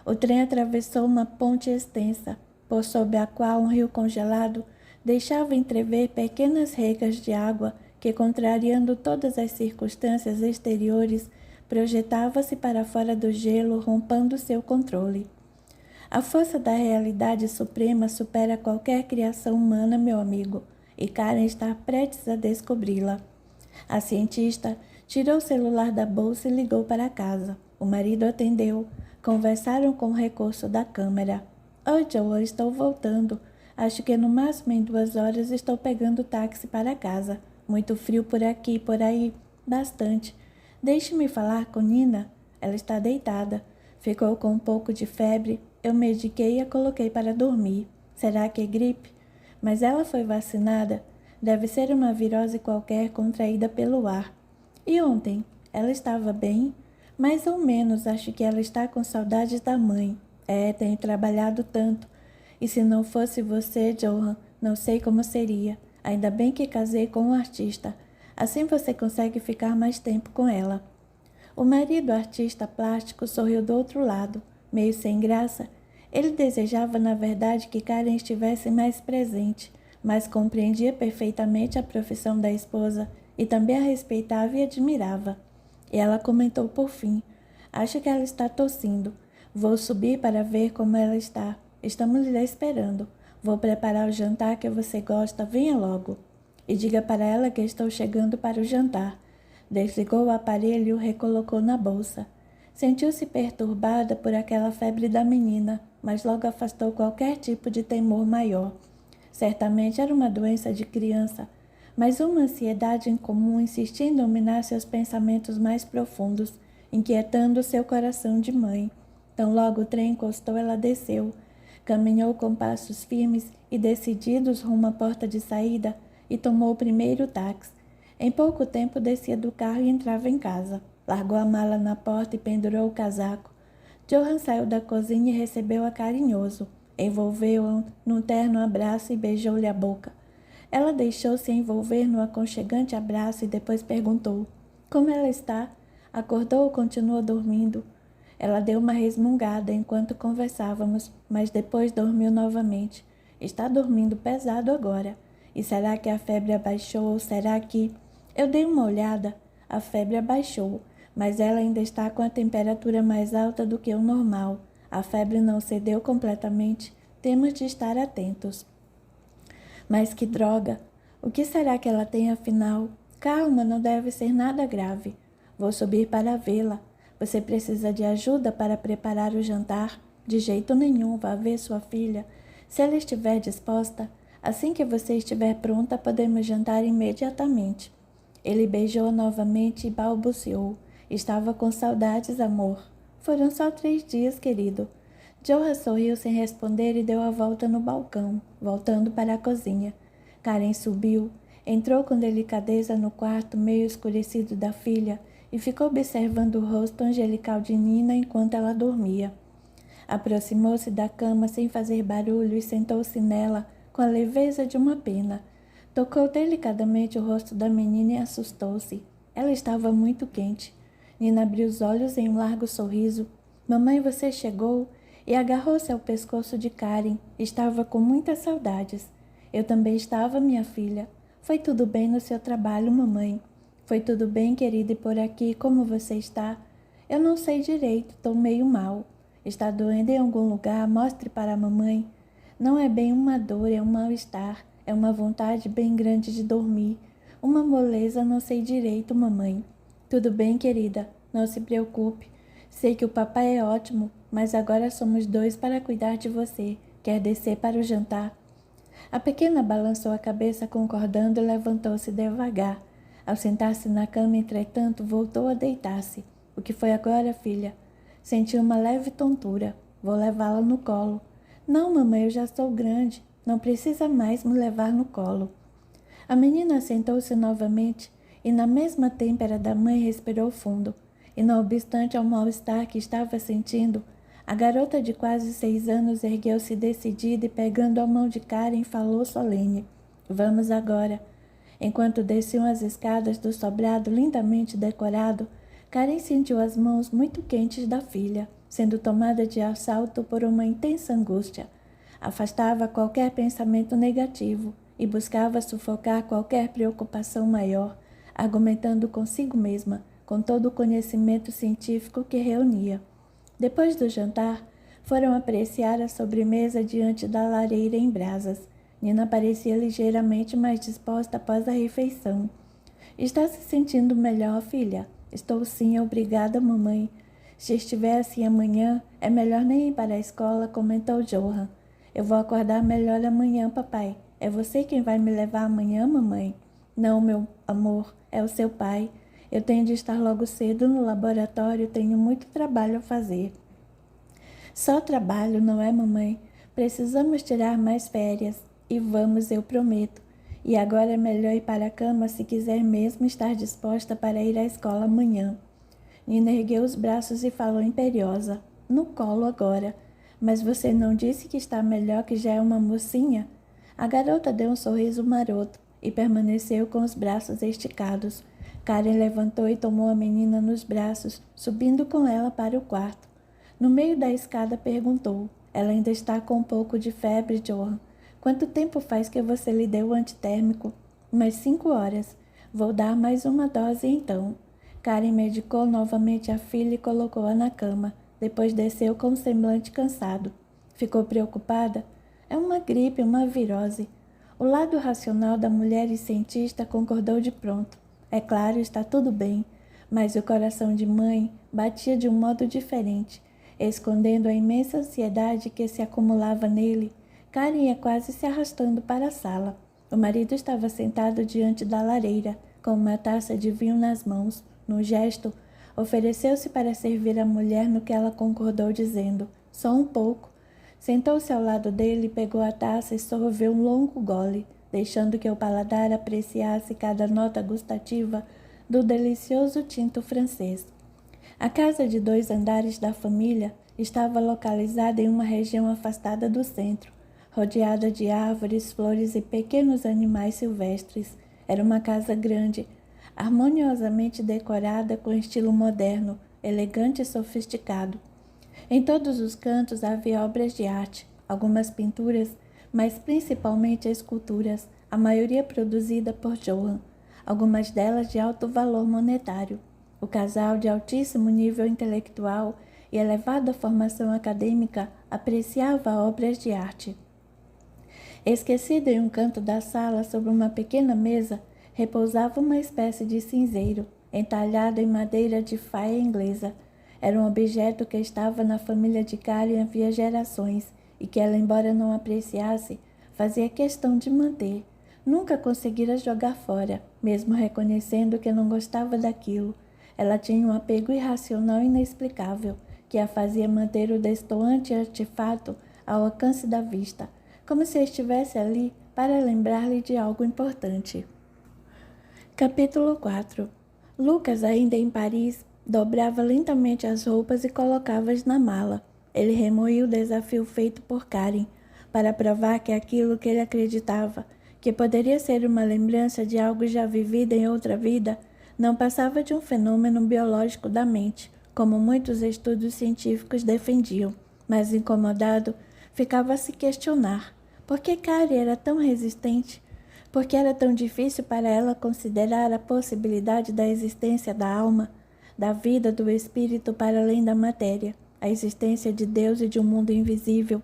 O trem atravessou uma ponte extensa, por sob a qual um rio congelado deixava entrever pequenas regas de água que, contrariando todas as circunstâncias exteriores, projetava-se para fora do gelo, rompendo seu controle. A força da realidade suprema supera qualquer criação humana, meu amigo, e Karen está prestes a descobri-la. A cientista tirou o celular da bolsa e ligou para casa. O marido atendeu. Conversaram com o recurso da câmera. Oi, Joe, estou voltando. Acho que no máximo em 2 horas estou pegando táxi para casa. Muito frio por aqui e por aí. Bastante. Deixe-me falar com Nina. Ela está deitada. Ficou com um pouco de febre. Eu mediquei e a coloquei para dormir. Será que é gripe? Mas ela foi vacinada. Deve ser uma virose qualquer contraída pelo ar. E ontem? Ela estava bem? Mais ou menos, acho que ela está com saudades da mãe. Tenho trabalhado tanto. E se não fosse você, Johan, não sei como seria. Ainda bem que casei com um artista. Assim você consegue ficar mais tempo com ela. O marido, artista plástico, sorriu do outro lado, meio sem graça. Ele desejava, na verdade, que Karen estivesse mais presente, mas compreendia perfeitamente a profissão da esposa e também a respeitava e admirava. E ela comentou por fim: acho que ela está tossindo. Vou subir para ver como ela está. Estamos lhe esperando. Vou preparar o jantar que você gosta. Venha logo. E diga para ela que estou chegando para o jantar. Desligou o aparelho e o recolocou na bolsa. Sentiu-se perturbada por aquela febre da menina, mas logo afastou qualquer tipo de temor maior. Certamente era uma doença de criança, mas uma ansiedade incomum insistia em dominar seus pensamentos mais profundos, inquietando seu coração de mãe. Tão logo o trem encostou, ela desceu. Caminhou com passos firmes e decididos rumo à porta de saída e tomou o primeiro táxi. Em pouco tempo descia do carro e entrava em casa. Largou a mala na porta e pendurou o casaco. Johan saiu da cozinha e recebeu-a carinhoso. Envolveu-a num terno abraço e beijou-lhe a boca. Ela deixou-se envolver no aconchegante abraço e depois perguntou: como ela está? Acordou ou continua dormindo? Ela deu uma resmungada enquanto conversávamos, mas depois dormiu novamente. Está dormindo pesado agora. E será que a febre abaixou ou será que... Eu dei uma olhada. A febre abaixou, mas ela ainda está com a temperatura mais alta do que o normal. A febre não cedeu completamente. Temos de estar atentos. Mas que droga! O que será que ela tem afinal? Calma, não deve ser nada grave. Vou subir para vê-la. Você precisa de ajuda para preparar o jantar? De jeito nenhum, vá ver sua filha. Se ela estiver disposta, assim que você estiver pronta, podemos jantar imediatamente. Ele beijou novamente e balbuciou. Estava com saudades, amor. Foram só 3 dias, querido. Johan sorriu sem responder e deu a volta no balcão, voltando para a cozinha. Karen subiu, entrou com delicadeza no quarto meio escurecido da filha e ficou observando o rosto angelical de Nina enquanto ela dormia. Aproximou-se da cama sem fazer barulho e sentou-se nela com a leveza de uma pena. Tocou delicadamente o rosto da menina e assustou-se. Ela estava muito quente. Nina abriu os olhos em um largo sorriso. Mamãe, você chegou? E agarrou-se ao pescoço de Karen. Estava com muitas saudades. Eu também estava, minha filha. Foi tudo bem no seu trabalho, mamãe? Foi tudo bem, querida, e por aqui, como você está? Eu não sei direito, estou meio mal. Está doendo em algum lugar? Mostre para a mamãe. Não é bem uma dor, é um mal-estar. É uma vontade bem grande de dormir. Uma moleza, não sei direito, mamãe. Tudo bem, querida, não se preocupe. Sei que o papai é ótimo, mas agora somos 2 para cuidar de você. Quer descer para o jantar? A pequena balançou a cabeça concordando e levantou-se devagar. Ao sentar-se na cama, entretanto, voltou a deitar-se. O que foi agora, filha? Senti uma leve tontura. Vou levá-la no colo. Não, mamãe, eu já sou grande. Não precisa mais me levar no colo. A menina sentou-se novamente e, na mesma têmpera da mãe, respirou fundo. E, não obstante ao mal-estar que estava sentindo, a garota de quase 6 anos ergueu-se decidida e, pegando a mão de Karen, falou solene: Vamos agora. Enquanto desciam as escadas do sobrado lindamente decorado, Karen sentiu as mãos muito quentes da filha, sendo tomada de assalto por uma intensa angústia. Afastava qualquer pensamento negativo e buscava sufocar qualquer preocupação maior, argumentando consigo mesma, com todo o conhecimento científico que reunia. Depois do jantar, Foram apreciar a sobremesa diante da lareira em brasas. Nina parecia ligeiramente mais disposta após a refeição. Está se sentindo melhor, filha? Estou sim, obrigada, mamãe. Se estiver assim amanhã, é melhor nem ir para a escola, comentou Johan. Eu vou acordar melhor amanhã, papai. É você quem vai me levar amanhã, mamãe? Não, meu amor, é o seu pai. Eu tenho de estar logo cedo no laboratório, tenho muito trabalho a fazer. Só trabalho, não é, mamãe? Precisamos tirar mais férias. E vamos, eu prometo. E agora é melhor ir para a cama se quiser mesmo estar disposta para ir à escola amanhã. Nina ergueu os braços e falou imperiosa. No colo agora. Mas você não disse que está melhor, que já é uma mocinha? A garota deu um sorriso maroto e permaneceu com os braços esticados. Karen levantou e tomou a menina nos braços, subindo com ela para o quarto. No meio da escada perguntou. Ela ainda está com um pouco de febre, Johan. Quanto tempo faz que você lhe deu o antitérmico? Umas 5 horas. Vou dar mais uma dose então. Karen medicou novamente a filha e colocou-a na cama. Depois desceu com um semblante cansado. Ficou preocupada? É uma gripe, uma virose. O lado racional da mulher e cientista concordou de pronto. É claro, está tudo bem. Mas o coração de mãe batia de um modo diferente. Escondendo a imensa ansiedade que se acumulava nele, Karen ia quase se arrastando para a sala. O marido estava sentado diante da lareira, com uma taça de vinho nas mãos. No gesto, ofereceu-se para servir a mulher, no que ela concordou, dizendo, só um pouco. Sentou-se ao lado dele, pegou a taça e sorveu um longo gole, deixando que o paladar apreciasse cada nota gustativa do delicioso tinto francês. A casa de 2 andares da família estava localizada em uma região afastada do centro, rodeada de árvores, flores e pequenos animais silvestres. Era uma casa grande, harmoniosamente decorada com estilo moderno, elegante e sofisticado. Em todos os cantos havia obras de arte, algumas pinturas, mas principalmente esculturas, a maioria produzida por Johan, algumas delas de alto valor monetário. O casal, de altíssimo nível intelectual e elevada formação acadêmica, apreciava obras de arte. Esquecido em um canto da sala, sobre uma pequena mesa, repousava uma espécie de cinzeiro, entalhado em madeira de faia inglesa. Era um objeto que estava na família de Karen havia gerações e que ela, embora não apreciasse, fazia questão de manter. Nunca conseguira jogar fora, mesmo reconhecendo que não gostava daquilo. Ela tinha um apego irracional inexplicável, que a fazia manter o destoante artefato ao alcance da vista, como se estivesse ali para lembrar-lhe de algo importante. Capítulo 4. Lucas, ainda em Paris, dobrava lentamente as roupas e colocava-as na mala. Ele remoía o desafio feito por Karen, para provar que aquilo que ele acreditava, que poderia ser uma lembrança de algo já vivido em outra vida, não passava de um fenômeno biológico da mente, como muitos estudos científicos defendiam, mas incomodado, ficava a se questionar por que Karen era tão resistente, por que era tão difícil para ela considerar a possibilidade da existência da alma, da vida do espírito para além da matéria, a existência de Deus e de um mundo invisível.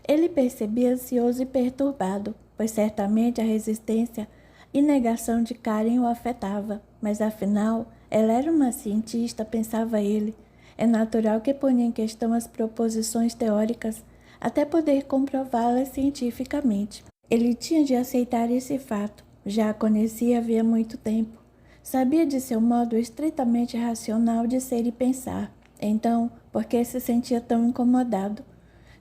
Ele percebia ansioso e perturbado, pois certamente a resistência e negação de Karen o afetava, mas afinal, ela era uma cientista, pensava ele. É natural que ponha em questão as proposições teóricas, até poder comprová-las cientificamente. Ele tinha de aceitar esse fato, já a conhecia havia muito tempo. Sabia de seu modo estritamente racional de ser e pensar. Então, por que se sentia tão incomodado?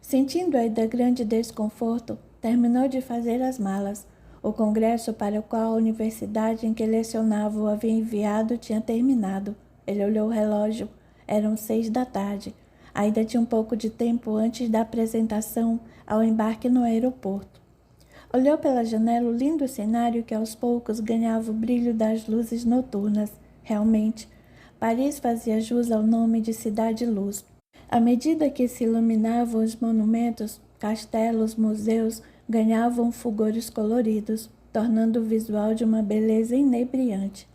Sentindo ainda grande desconforto, terminou de fazer as malas. O congresso para o qual a universidade em que lecionava o havia enviado tinha terminado. Ele olhou o relógio. Eram 6 da tarde. Ainda tinha um pouco de tempo antes da apresentação ao embarque no aeroporto. Olhou pela janela o lindo cenário que aos poucos ganhava o brilho das luzes noturnas. Realmente, Paris fazia jus ao nome de Cidade-Luz. À medida que se iluminavam os monumentos, castelos, museus, ganhavam fulgores coloridos, tornando o visual de uma beleza inebriante.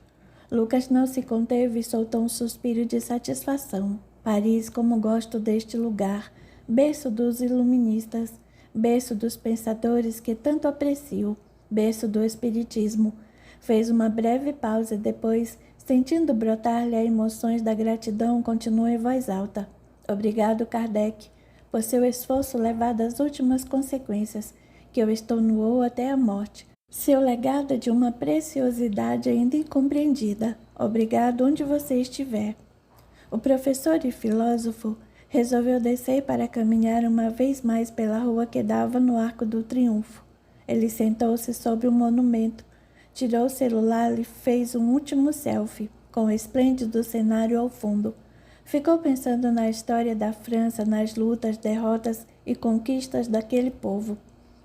Lucas não se conteve e soltou um suspiro de satisfação. Paris, como gosto deste lugar, berço dos iluministas, berço dos pensadores que tanto aprecio, berço do espiritismo. Fez uma breve pausa e depois, sentindo brotar-lhe as emoções da gratidão, continuou em voz alta. Obrigado, Kardec, por seu esforço levado às últimas consequências, que eu estou até a morte. Seu legado é de uma preciosidade ainda incompreendida. Obrigado onde você estiver. O professor e filósofo resolveu descer para caminhar uma vez mais pela rua que dava no Arco do Triunfo. Ele sentou-se sobre um monumento, tirou o celular e fez um último selfie, com o esplêndido cenário ao fundo. Ficou pensando na história da França, nas lutas, derrotas e conquistas daquele povo,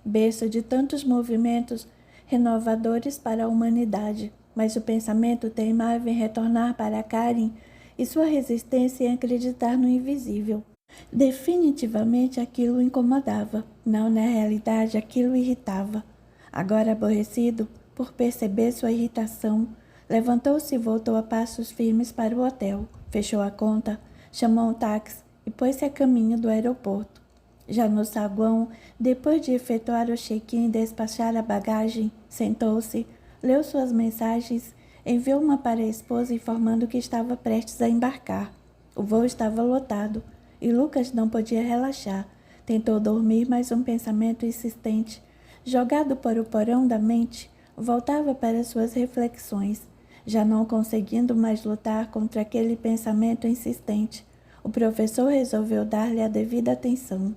berço de tantos movimentos renovadores para a humanidade, mas o pensamento teimava em retornar para Karen e sua resistência em acreditar no invisível. Definitivamente aquilo o incomodava, não na realidade aquilo o irritava. Agora aborrecido por perceber sua irritação, levantou-se e voltou a passos firmes para o hotel. Fechou a conta, chamou um táxi e pôs-se a caminho do aeroporto. Já no saguão, depois de efetuar o check-in e despachar a bagagem, sentou-se, leu suas mensagens, enviou uma para a esposa informando que estava prestes a embarcar. O voo estava lotado e Lucas não podia relaxar. Tentou dormir, mas um pensamento insistente, jogado por o porão da mente, voltava para suas reflexões. Já não conseguindo mais lutar contra aquele pensamento insistente, o professor resolveu dar-lhe a devida atenção.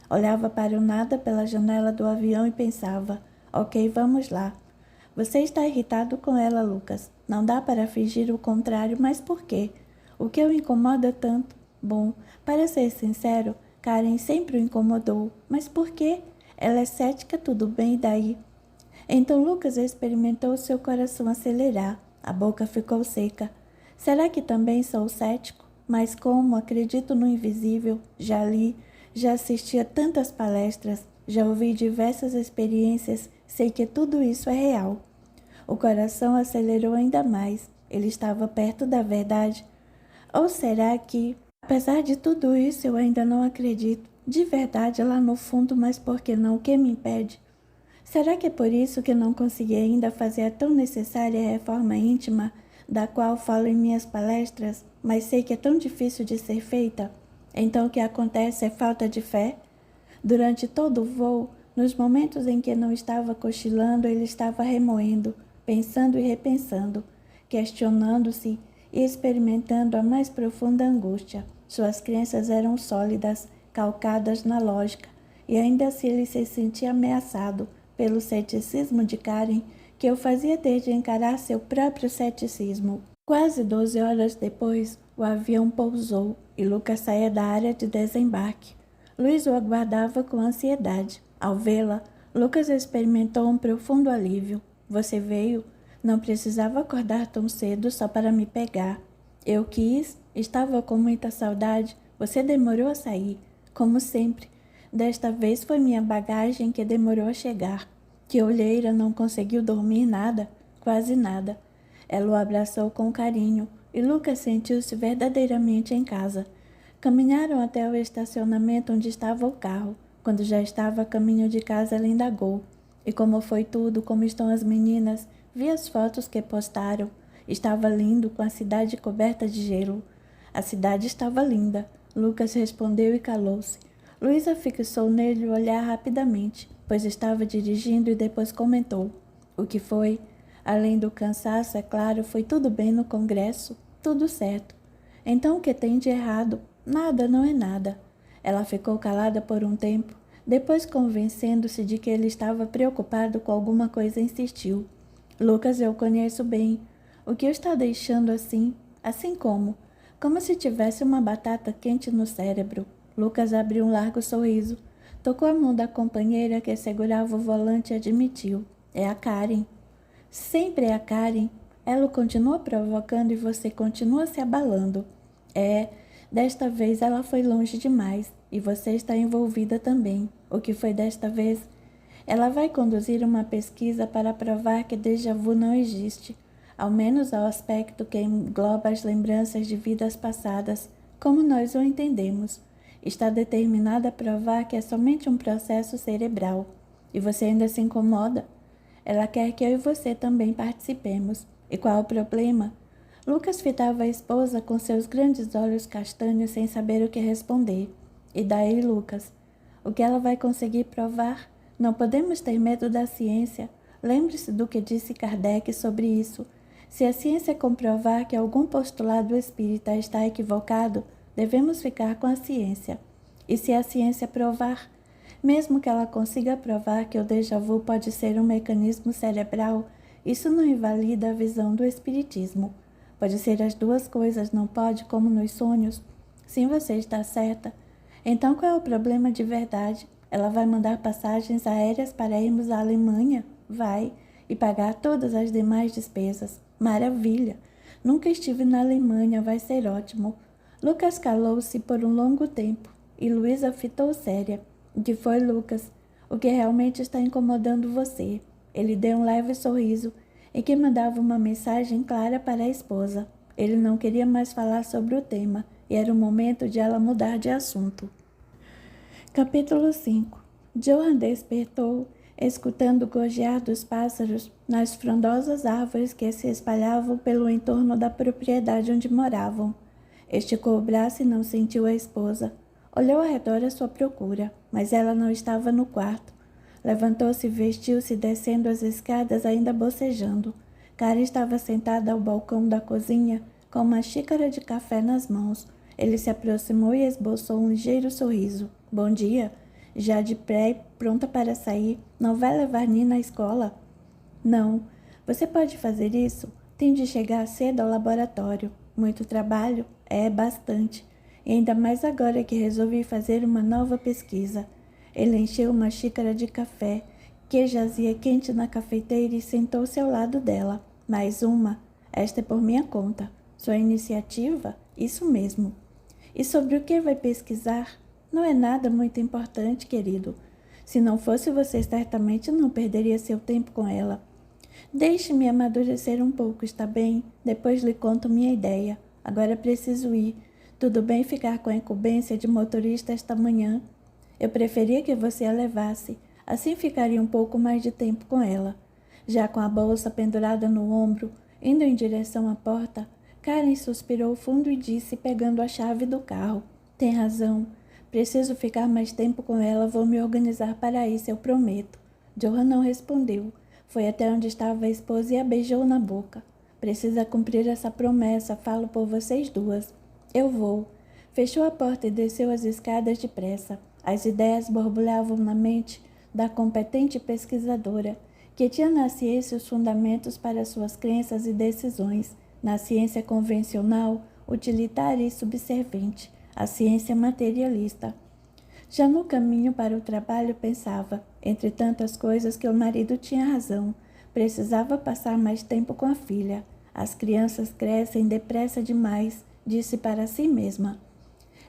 Olhava para o nada pela janela do avião e pensava: ok, vamos lá. Você está irritado com ela, Lucas. Não dá para fingir o contrário, mas por quê? O que o incomoda tanto? Bom, para ser sincero, Karen sempre o incomodou. Mas por quê? Ela é cética, tudo bem, e daí? Então Lucas experimentou seu coração acelerar. A boca ficou seca. Será que também sou cético? Mas como acredito no invisível, já li, já assisti a tantas palestras, já ouvi diversas experiências, sei que tudo isso é real. O coração acelerou ainda mais. Ele estava perto da verdade. Ou será que, apesar de tudo isso, eu ainda não acredito? De verdade, lá no fundo, mas por que não? O que me impede? Será que é por isso que não consegui ainda fazer a tão necessária reforma íntima, da qual falo em minhas palestras, mas sei que é tão difícil de ser feita? Então o que acontece é falta de fé? Durante todo o voo, nos momentos em que não estava cochilando, ele estava remoendo, pensando e repensando, questionando-se e experimentando a mais profunda angústia. Suas crenças eram sólidas, calcadas na lógica, e ainda assim ele se sentia ameaçado pelo ceticismo de Karen, que o fazia ter de encarar seu próprio ceticismo. Quase 12 horas depois, o avião pousou e Lucas saía da área de desembarque. Luiz o aguardava com ansiedade. Ao vê-la, Lucas experimentou um profundo alívio. Você veio? Não precisava acordar tão cedo só para me pegar. Eu quis, estava com muita saudade. Você demorou a sair, como sempre. Desta vez foi minha bagagem que demorou a chegar. Que olheira, não conseguiu dormir nada, quase nada. Ela o abraçou com carinho e Lucas sentiu-se verdadeiramente em casa. Caminharam até o estacionamento onde estava o carro. Quando já estava a caminho de casa, ela indagou: e como foi tudo? Como estão as meninas? Vi as fotos que postaram. Estava lindo, com a cidade coberta de gelo. A cidade estava linda. Lucas respondeu e calou-se. Luísa fixou nele o olhar rapidamente, pois estava dirigindo, e depois comentou: o que foi? Além do cansaço, é claro, foi tudo bem no congresso? Tudo certo. Então o que tem de errado? Nada, não é nada. Ela ficou calada por um tempo. Depois, convencendo-se de que ele estava preocupado com alguma coisa, insistiu: Lucas, eu conheço bem. O que o está deixando assim? Assim como? Como se tivesse uma batata quente no cérebro. Lucas abriu um largo sorriso. Tocou a mão da companheira que segurava o volante e admitiu: é a Karen. Sempre é a Karen. Ela o continua provocando e você continua se abalando. Desta vez ela foi longe demais e você está envolvida também. O que foi desta vez? Ela vai conduzir uma pesquisa para provar que déjà vu não existe, ao menos ao aspecto que engloba as lembranças de vidas passadas, como nós o entendemos. está determinada a provar que é somente um processo cerebral. E você ainda se incomoda? Ela quer que eu e você também participemos. E qual é o problema? Lucas fitava a esposa com seus grandes olhos castanhos sem saber o que responder. E daí, Lucas? O que ela vai conseguir provar? Não podemos ter medo da ciência. Lembre-se do que disse Kardec sobre isso. Se a ciência comprovar que algum postulado espírita está equivocado, devemos ficar com a ciência. E se a ciência provar, mesmo que ela consiga provar que o déjà vu pode ser um mecanismo cerebral, isso não invalida a visão do espiritismo. Pode ser as duas coisas, não pode, como nos sonhos? Sim, você está certa. Então qual é o problema de verdade? Ela vai mandar passagens aéreas para irmos à Alemanha? Vai. E pagar todas as demais despesas. Maravilha! Nunca estive na Alemanha, vai ser ótimo. Lucas calou-se por um longo tempo e Luísa fitou séria. O que foi, Lucas? O que realmente está incomodando você? Ele deu um leve sorriso em que mandava uma mensagem clara para a esposa. Ele não queria mais falar sobre o tema e era o momento de ela mudar de assunto. Capítulo 5. Johan despertou, escutando o gorjear dos pássaros nas frondosas árvores que se espalhavam pelo entorno da propriedade onde moravam. Esticou o braço e não sentiu a esposa. Olhou ao redor à sua procura, mas ela não estava no quarto. Levantou-se e vestiu-se descendo as escadas ainda bocejando. Karen estava sentada ao balcão da cozinha com uma xícara de café nas mãos. Ele se aproximou e esboçou um ligeiro sorriso. Bom dia. Já de pé, pronta para sair. Não vai levar Nina à escola? Não. Você pode fazer isso? Tem de chegar cedo ao laboratório. Muito trabalho? É, bastante. E ainda mais agora que resolvi fazer uma nova pesquisa. Ele encheu uma xícara de café, que jazia quente na cafeteira e sentou-se ao lado dela. Mais uma. Esta é por minha conta. Sua iniciativa? Isso mesmo. E sobre o que vai pesquisar? Não é nada muito importante, querido. Se não fosse você, certamente não perderia seu tempo com ela. Deixe-me amadurecer um pouco, está bem? Depois lhe conto minha ideia. Agora preciso ir. Tudo bem ficar com a incumbência de motorista esta manhã? Eu preferia que você a levasse. Assim ficaria um pouco mais de tempo com ela. Já com a bolsa pendurada no ombro, indo em direção à porta, Karen suspirou fundo e disse, pegando a chave do carro. Tem razão. Preciso ficar mais tempo com ela, vou me organizar para isso, eu prometo. Johan não respondeu. Foi até onde estava a esposa e a beijou na boca. Precisa cumprir essa promessa, falo por vocês duas. Eu vou. Fechou a porta e desceu as escadas depressa. As ideias borbulhavam na mente da competente pesquisadora, que tinha na ciência os fundamentos para suas crenças e decisões. Na ciência convencional, utilitária e subserviente. A ciência materialista. Já no caminho para o trabalho pensava, entre tantas coisas, que o marido tinha razão. Precisava passar mais tempo com a filha. As crianças crescem depressa demais, disse para si mesma.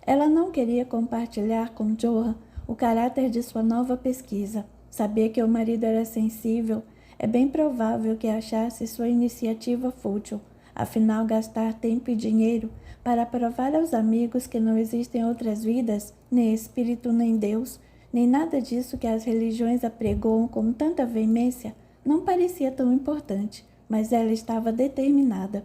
Ela não queria compartilhar com Johan o caráter de sua nova pesquisa. Sabia que o marido era sensível. É bem provável que achasse sua iniciativa fútil. Afinal, gastar tempo e dinheiro para provar aos amigos que não existem outras vidas, nem espírito, nem Deus, nem nada disso que as religiões apregoam com tanta veemência, não parecia tão importante, mas ela estava determinada.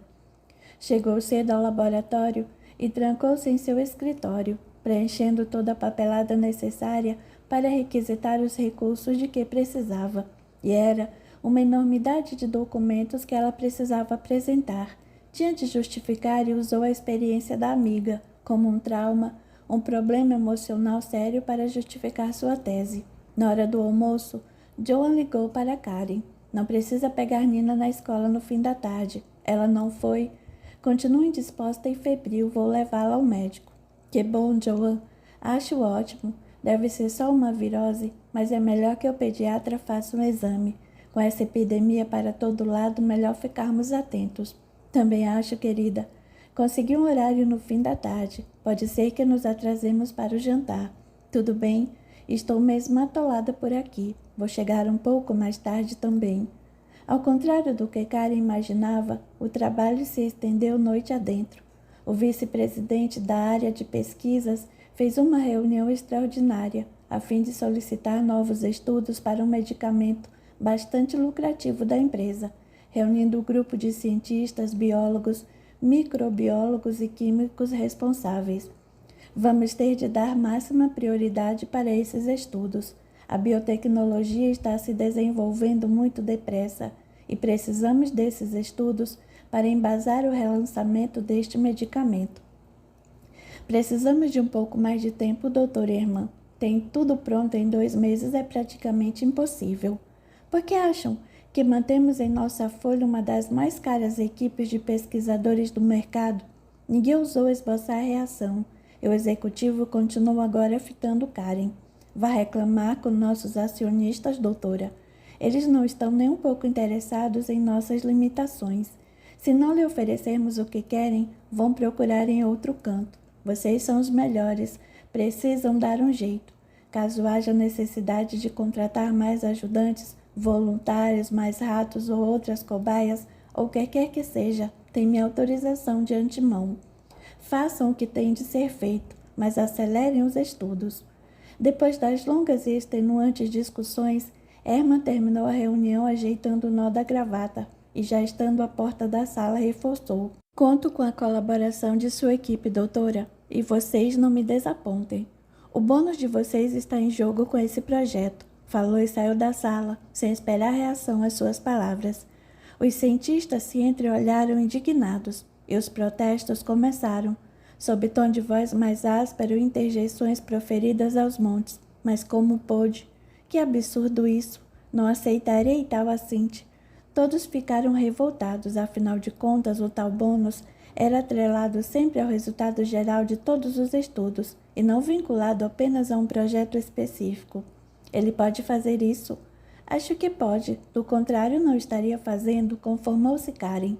Chegou cedo ao laboratório e trancou-se em seu escritório, preenchendo toda a papelada necessária para requisitar os recursos de que precisava. E era uma enormidade de documentos que ela precisava apresentar. Tinha de justificar e usou a experiência da amiga, como um trauma, um problema emocional sério para justificar sua tese. Na hora do almoço, Johan ligou para Karen. Não precisa pegar Nina na escola no fim da tarde. Ela não foi. Continua indisposta e febril, vou levá-la ao médico. Que bom, Johan. Acho ótimo. Deve ser só uma virose, mas é melhor que o pediatra faça um exame. Com essa epidemia para todo lado, melhor ficarmos atentos. Também acho, querida. Consegui um horário no fim da tarde. Pode ser que nos atrasemos para o jantar. Tudo bem? Estou mesmo atolada por aqui. Vou chegar um pouco mais tarde também. Ao contrário do que Karen imaginava, o trabalho se estendeu noite adentro. O vice-presidente da área de pesquisas fez uma reunião extraordinária a fim de solicitar novos estudos para um medicamento bastante lucrativo da empresa, reunindo o grupo de cientistas, biólogos, microbiólogos e químicos responsáveis. Vamos ter de dar máxima prioridade para esses estudos. A biotecnologia está se desenvolvendo muito depressa e precisamos desses estudos para embasar o relançamento deste medicamento. Precisamos de um pouco mais de tempo, doutor Herman. Tem tudo pronto em 2 meses é praticamente impossível. Por que acham que mantemos em nossa folha uma das mais caras equipes de pesquisadores do mercado? Ninguém ousou esboçar reação, e o executivo continua agora fitando Karen. Vá reclamar com nossos acionistas, doutora. Eles não estão nem um pouco interessados em nossas limitações. Se não lhe oferecermos o que querem, vão procurar em outro canto. Vocês são os melhores, precisam dar um jeito. Caso haja necessidade de contratar mais ajudantes, voluntários, mais ratos ou outras cobaias, ou quer que seja, tem minha autorização de antemão. Façam o que tem de ser feito, mas acelerem os estudos. Depois das longas e extenuantes discussões, Herman terminou a reunião ajeitando o nó da gravata e, já estando à porta da sala, reforçou. Conto com a colaboração de sua equipe, doutora, e vocês não me desapontem. O bônus de vocês está em jogo com esse projeto. Falou e saiu da sala, sem esperar reação às suas palavras. Os cientistas se entreolharam indignados, e os protestos começaram, sob tom de voz mais áspero e interjeições proferidas aos montes. Mas como pôde? Que absurdo isso! Não aceitarei tal assinte. Todos ficaram revoltados, afinal de contas o tal bônus era atrelado sempre ao resultado geral de todos os estudos e não vinculado apenas a um projeto específico. Ele pode fazer isso? Acho que pode, do contrário não estaria fazendo, conformou-se Karen.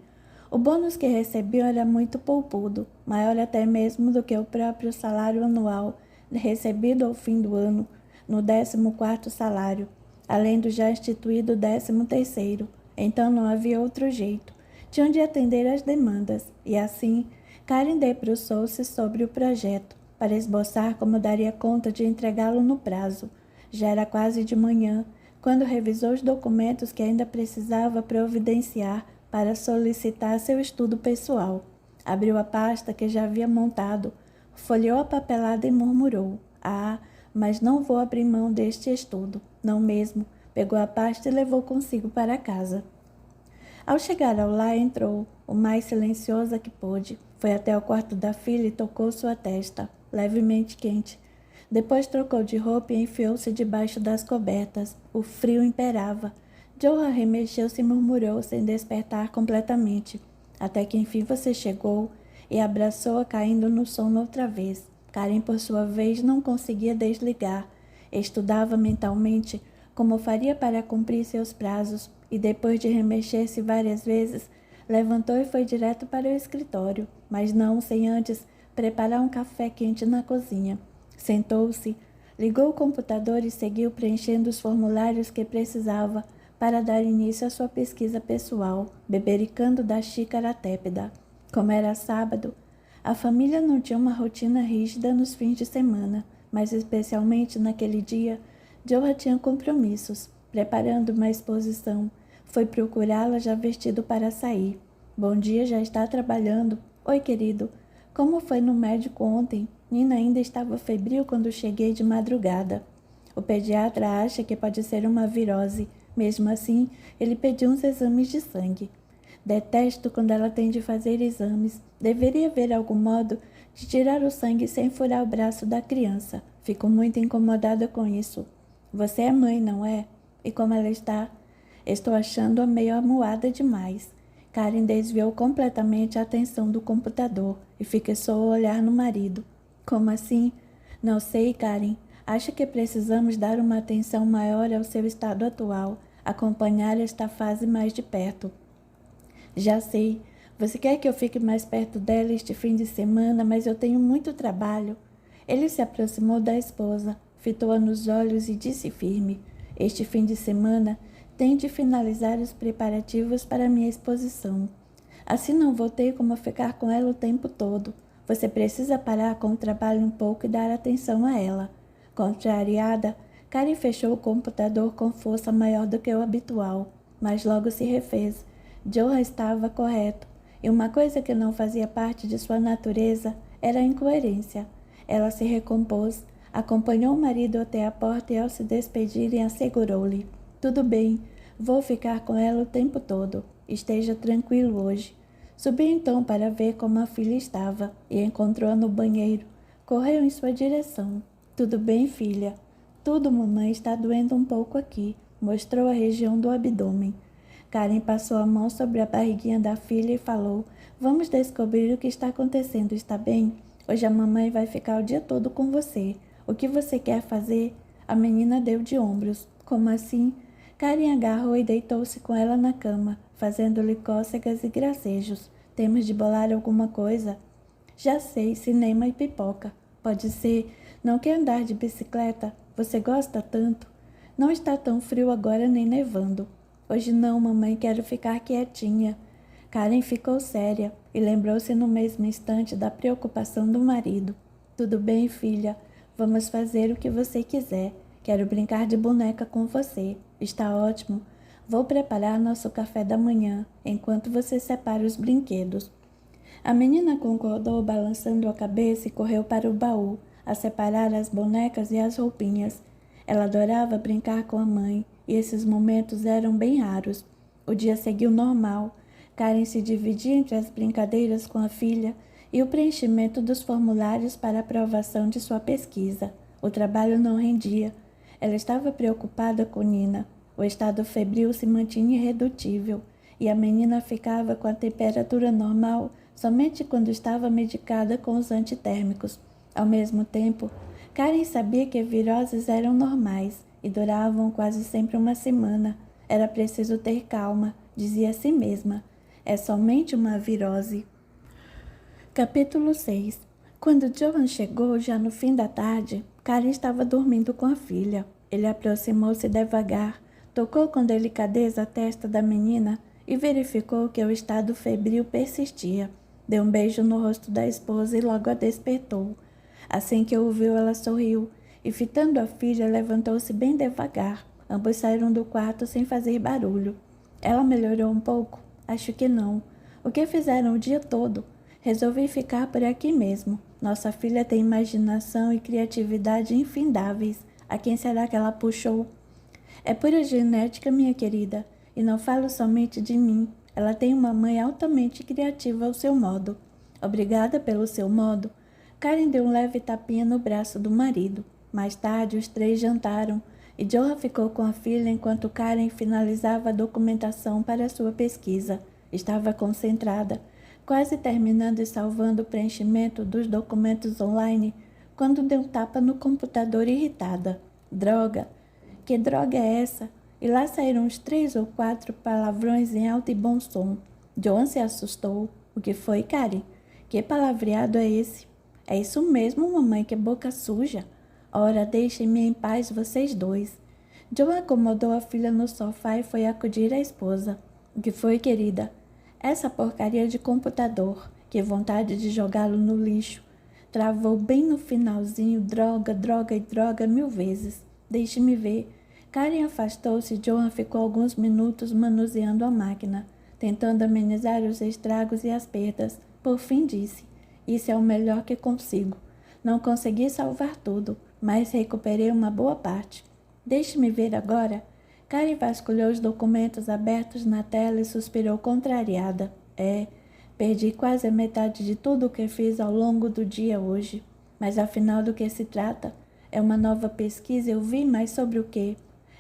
O bônus que recebiam era muito poupudo, maior até mesmo do que o próprio salário anual recebido ao fim do ano, no 14º salário, além do já instituído 13º. Então não havia outro jeito. Tinham de atender às demandas, e assim, Karen debruçou-se sobre o projeto, para esboçar como daria conta de entregá-lo no prazo. Já era quase de manhã, quando revisou os documentos que ainda precisava providenciar para solicitar seu estudo pessoal. Abriu a pasta que já havia montado, folheou a papelada e murmurou: "Ah, mas não vou abrir mão deste estudo, não mesmo." Pegou a pasta e levou consigo para casa. Ao chegar ao lar, entrou, o mais silenciosa que pôde. Foi até o quarto da filha e tocou sua testa, levemente quente. Depois trocou de roupa e enfiou-se debaixo das cobertas. O frio imperava. Joe remexeu-se e murmurou, sem despertar completamente. Até que enfim você chegou, e abraçou-a, caindo no sono outra vez. Karen, por sua vez, não conseguia desligar. Estudava mentalmente como faria para cumprir seus prazos, e depois de remexer-se várias vezes, levantou e foi direto para o escritório, mas não sem antes preparar um café quente na cozinha. Sentou-se, ligou o computador e seguiu preenchendo os formulários que precisava para dar início à sua pesquisa pessoal, bebericando da xícara tépida. Como era sábado, a família não tinha uma rotina rígida nos fins de semana, mas especialmente naquele dia, Joe tinha compromissos. Preparando uma exposição, foi procurá-la já vestido para sair. "Bom dia, já está trabalhando?" "Oi, querido. Como foi no médico ontem? Nina ainda estava febril quando cheguei de madrugada." "O pediatra acha que pode ser uma virose. Mesmo assim, ele pediu uns exames de sangue." "Detesto quando ela tem de fazer exames. Deveria haver algum modo de tirar o sangue sem furar o braço da criança. Fico muito incomodada com isso." "Você é mãe, não é? E como ela está?" "Estou achando-a meio amuada demais." Karen desviou completamente a atenção do computador e fixou o olhar no marido. "Como assim?" "Não sei, Karen. Acho que precisamos dar uma atenção maior ao seu estado atual, acompanhar esta fase mais de perto." "Já sei. Você quer que eu fique mais perto dela este fim de semana, mas eu tenho muito trabalho." Ele se aproximou da esposa, fitou-a nos olhos e disse firme: "Este fim de semana tenho de finalizar os preparativos para minha exposição. Assim não vou ter como ficar com ela o tempo todo. Você precisa parar com o trabalho um pouco e dar atenção a ela. Contrariada, Karen fechou o computador com força maior do que o habitual, mas logo se refez. Johan estava correto, e uma coisa que não fazia parte de sua natureza era a incoerência. Ela se recompôs, acompanhou o marido até a porta e, ao se despedirem, assegurou-lhe: tudo bem, vou ficar com ela o tempo todo. Esteja tranquilo hoje. Subiu então para ver como a filha estava e encontrou-a no banheiro. Correu em sua direção. Tudo bem, filha? Tudo, mamãe, está doendo um pouco aqui. Mostrou a região do abdômen. Karen passou a mão sobre a barriguinha da filha e falou: vamos descobrir o que está acontecendo, está bem? Hoje a mamãe vai ficar o dia todo com você. O que você quer fazer? A menina deu de ombros. Como assim? Karen agarrou e deitou-se com ela na cama, fazendo-lhe cócegas e gracejos. Temos de bolar alguma coisa? Já sei, cinema e pipoca. Pode ser. Não quer andar de bicicleta? Você gosta tanto? Não está tão frio agora nem nevando. Hoje não, mamãe, quero ficar quietinha. Karen ficou séria e lembrou-se no mesmo instante da preocupação do marido. Tudo bem, filha. Vamos fazer o que você quiser. Quero brincar de boneca com você. Está ótimo. Vou preparar nosso café da manhã, enquanto você separa os brinquedos. A menina concordou, balançando a cabeça, e correu para o baú, a separar as bonecas e as roupinhas. Ela adorava brincar com a mãe, e esses momentos eram bem raros. O dia seguiu normal. Karen se dividia entre as brincadeiras com a filha e o preenchimento dos formulários para aprovação de sua pesquisa. O trabalho não rendia. Ela estava preocupada com Nina. O estado febril se mantinha irredutível, e a menina ficava com a temperatura normal somente quando estava medicada com os antitérmicos. Ao mesmo tempo, Karen sabia que viroses eram normais e duravam quase sempre uma semana. Era preciso ter calma, dizia a si mesma. É somente uma virose. Capítulo 6. Quando Johan chegou, já no fim da tarde, Karen estava dormindo com a filha. Ele aproximou-se devagar, tocou com delicadeza a testa da menina e verificou que o estado febril persistia. Deu um beijo no rosto da esposa e logo a despertou. Assim que ouviu, ela sorriu e, fitando a filha, levantou-se bem devagar. Ambos saíram do quarto sem fazer barulho. Ela melhorou um pouco? Acho que não. O que fizeram o dia todo? Resolvi ficar por aqui mesmo. Nossa filha tem imaginação e criatividade infindáveis. A quem será que ela puxou? É pura genética, minha querida. E não falo somente de mim. Ela tem uma mãe altamente criativa ao seu modo. Obrigada pelo seu modo. Karen deu um leve tapinha no braço do marido. Mais tarde, os três jantaram e Johan ficou com a filha enquanto Karen finalizava a documentação para sua pesquisa. Estava concentrada, quase terminando e salvando o preenchimento dos documentos online, quando deu um tapa no computador irritada. Droga! Que droga é essa? E lá saíram uns 3 ou 4 palavrões em alto e bom som. Johan se assustou. O que foi, Karen? Que palavreado é esse? É isso mesmo, mamãe, que boca suja. Ora, deixem-me em paz, vocês dois. Johan acomodou a filha no sofá e foi acudir a esposa. O que foi, querida? Essa porcaria de computador. Que vontade de jogá-lo no lixo. Travou bem no finalzinho, droga, droga e droga 1000 vezes. Deixe-me ver. Karen afastou-se e Johan ficou alguns minutos manuseando a máquina, tentando amenizar os estragos e as perdas. Por fim disse: isso é o melhor que consigo. Não consegui salvar tudo, mas recuperei uma boa parte. Deixe-me ver agora. Karen vasculhou os documentos abertos na tela e suspirou contrariada. Perdi quase a metade de tudo o que fiz ao longo do dia hoje. Mas afinal do que se trata? É uma nova pesquisa, eu vi, mas sobre o quê?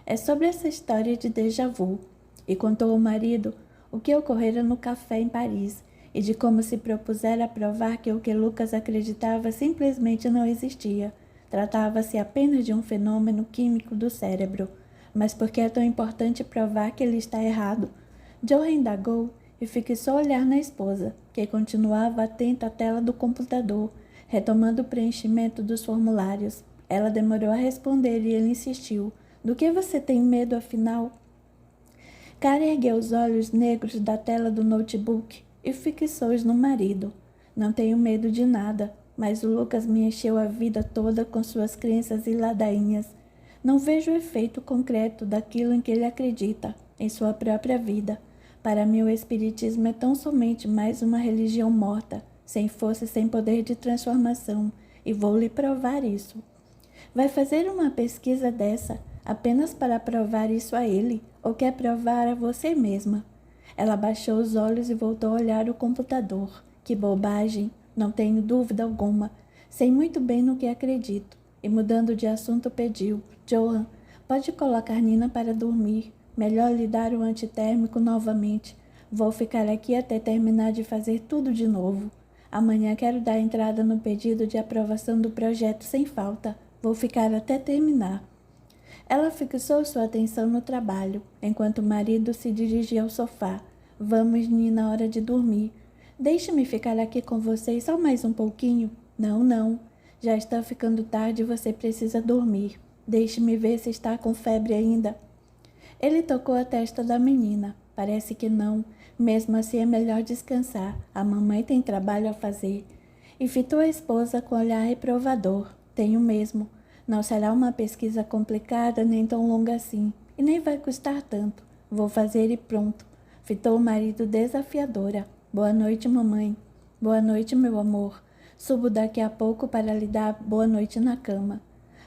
É sobre essa história de déjà vu. E contou ao marido o que ocorrera no café em Paris e de como se propusera a provar que o que Lucas acreditava simplesmente não existia. Tratava-se apenas de um fenômeno químico do cérebro. Mas por que é tão importante provar que ele está errado? Johan indagou e fixou olhar na esposa, que continuava atenta à tela do computador, retomando o preenchimento dos formulários. Ela demorou a responder e ele insistiu. Do que você tem medo, afinal? Karen ergueu os olhos negros da tela do notebook e fixou-os no marido. Não tenho medo de nada, mas o Lucas me encheu a vida toda com suas crenças e ladainhas. Não vejo o efeito concreto daquilo em que ele acredita, em sua própria vida. Para mim, o Espiritismo é tão somente mais uma religião morta, sem força e sem poder de transformação, e vou lhe provar isso. Vai fazer uma pesquisa dessa apenas para provar isso a ele, ou quer provar a você mesma? Ela baixou os olhos e voltou a olhar o computador. Que bobagem, não tenho dúvida alguma. Sei muito bem no que acredito. E mudando de assunto pediu: Johan, pode colocar Nina para dormir. Melhor lhe dar o antitérmico novamente. Vou ficar aqui até terminar de fazer tudo de novo. Amanhã quero dar entrada no pedido de aprovação do projeto sem falta. Vou ficar até terminar. Ela fixou sua atenção no trabalho, enquanto o marido se dirigia ao sofá. Vamos, Nina, hora de dormir. Deixe-me ficar aqui com vocês só mais um pouquinho. Não. Já está ficando tarde e você precisa dormir. Deixe-me ver se está com febre ainda. Ele tocou a testa da menina. Parece que não. Mesmo assim é melhor descansar. A mamãe tem trabalho a fazer. E fitou a esposa com olhar reprovador. Tenho mesmo. Não será uma pesquisa complicada nem tão longa assim. E nem vai custar tanto. Vou fazer e pronto. Fitou o marido desafiadora. Boa noite, mamãe. Boa noite, meu amor. Subo daqui a pouco para lhe dar boa noite na cama.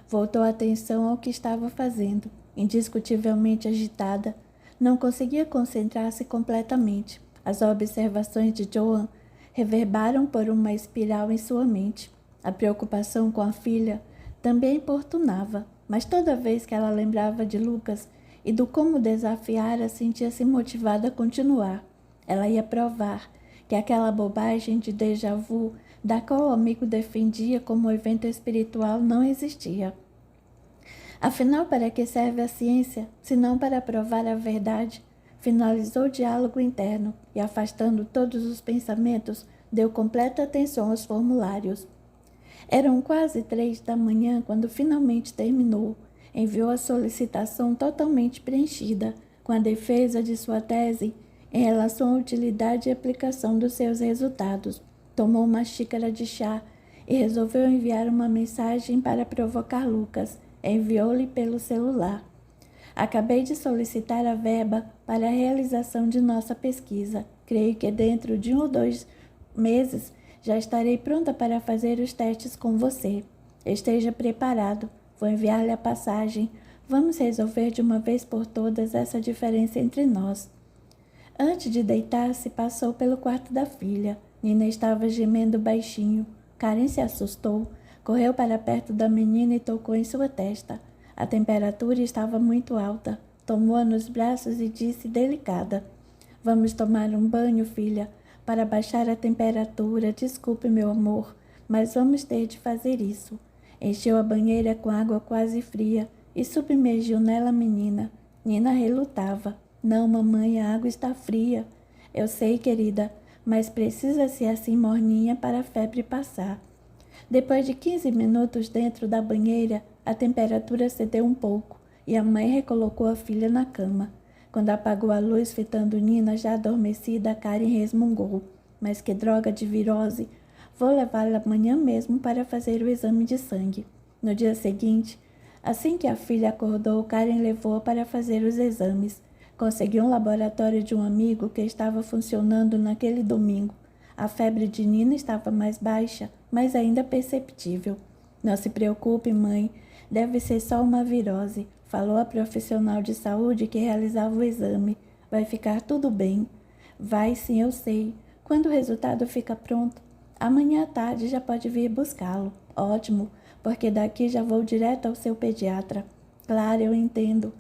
Voltou a atenção ao que estava fazendo. Indiscutivelmente agitada. Não conseguia concentrar-se completamente. As observações de Johan reverbaram por uma espiral em sua mente. A preocupação com a filha também importunava, mas toda vez que ela lembrava de Lucas e do como desafiara, sentia-se motivada a continuar. Ela ia provar que aquela bobagem de déjà vu, da qual o amigo defendia como evento espiritual, não existia. Afinal, para que serve a ciência, se não para provar a verdade? Finalizou o diálogo interno e, afastando todos os pensamentos, deu completa atenção aos formulários. Eram quase 3 da manhã quando finalmente terminou. Enviou a solicitação totalmente preenchida, com a defesa de sua tese em relação à utilidade e aplicação dos seus resultados. Tomou uma xícara de chá e resolveu enviar uma mensagem para provocar Lucas. Enviou-lhe pelo celular. Acabei de solicitar a verba para a realização de nossa pesquisa. Creio que dentro de 1 ou 2 meses já estarei pronta para fazer os testes com você. Esteja preparado. Vou enviar-lhe a passagem. Vamos resolver de uma vez por todas essa diferença entre nós. Antes de deitar-se, passou pelo quarto da filha. Nina estava gemendo baixinho. Karen se assustou. Correu para perto da menina e tocou em sua testa. A temperatura estava muito alta. Tomou-a nos braços e disse delicada: Vamos tomar um banho, filha, para baixar a temperatura. Desculpe, meu amor, mas vamos ter de fazer isso. Encheu a banheira com água quase fria e submergiu nela a menina. Nina relutava. Não, mamãe, a água está fria. Eu sei, querida, mas precisa ser assim morninha para a febre passar. Depois de 15 minutos dentro da banheira, a temperatura cedeu um pouco e a mãe recolocou a filha na cama. Quando apagou a luz, fitando Nina já adormecida, Karen resmungou. Mas que droga de virose! Vou levá-la amanhã mesmo para fazer o exame de sangue. No dia seguinte, assim que a filha acordou, Karen levou-a para fazer os exames. Conseguiu um laboratório de um amigo que estava funcionando naquele domingo. A febre de Nina estava mais baixa, mas ainda perceptível. Não se preocupe, mãe. Deve ser só uma virose, falou a profissional de saúde que realizava o exame. Vai ficar tudo bem. Vai sim, eu sei. Quando o resultado fica pronto? Amanhã à tarde já pode vir buscá-lo. Ótimo, porque daqui já vou direto ao seu pediatra. Claro, eu entendo.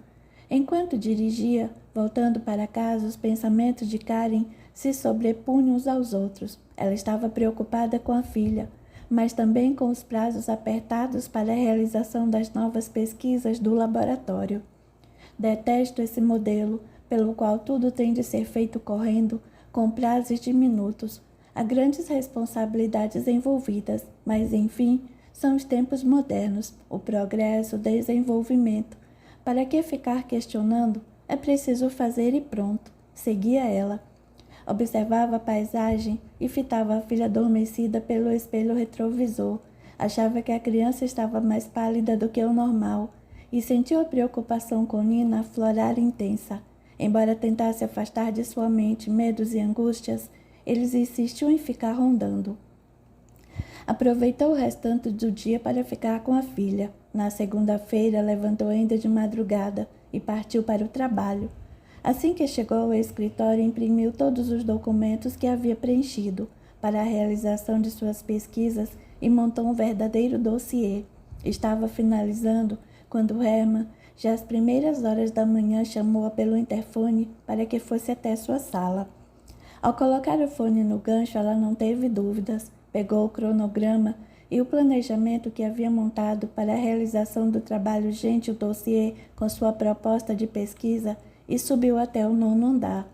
Enquanto dirigia, voltando para casa, os pensamentos de Karen se sobrepunham uns aos outros. Ela estava preocupada com a filha, mas também com os prazos apertados para a realização das novas pesquisas do laboratório. Detesto esse modelo, pelo qual tudo tem de ser feito correndo, com prazos de minutos. Há grandes responsabilidades envolvidas, mas, enfim, são os tempos modernos, o progresso, o desenvolvimento. Para que ficar questionando? É preciso fazer e pronto. Seguia ela. Observava a paisagem e fitava a filha adormecida pelo espelho retrovisor. Achava que a criança estava mais pálida do que o normal e sentiu a preocupação com Nina aflorar intensa. Embora tentasse afastar de sua mente medos e angústias, eles insistiam em ficar rondando. Aproveitou o restante do dia para ficar com a filha. Na segunda-feira, levantou ainda de madrugada e partiu para o trabalho. Assim que chegou ao escritório, imprimiu todos os documentos que havia preenchido para a realização de suas pesquisas e montou um verdadeiro dossiê. Estava finalizando quando Hermann, já às primeiras horas da manhã, chamou-a pelo interfone para que fosse até sua sala. Ao colocar o fone no gancho, ela não teve dúvidas. Pegou o cronograma e o planejamento que havia montado para a realização do trabalho urgente, o dossiê com sua proposta de pesquisa, e subiu até o 9º andar.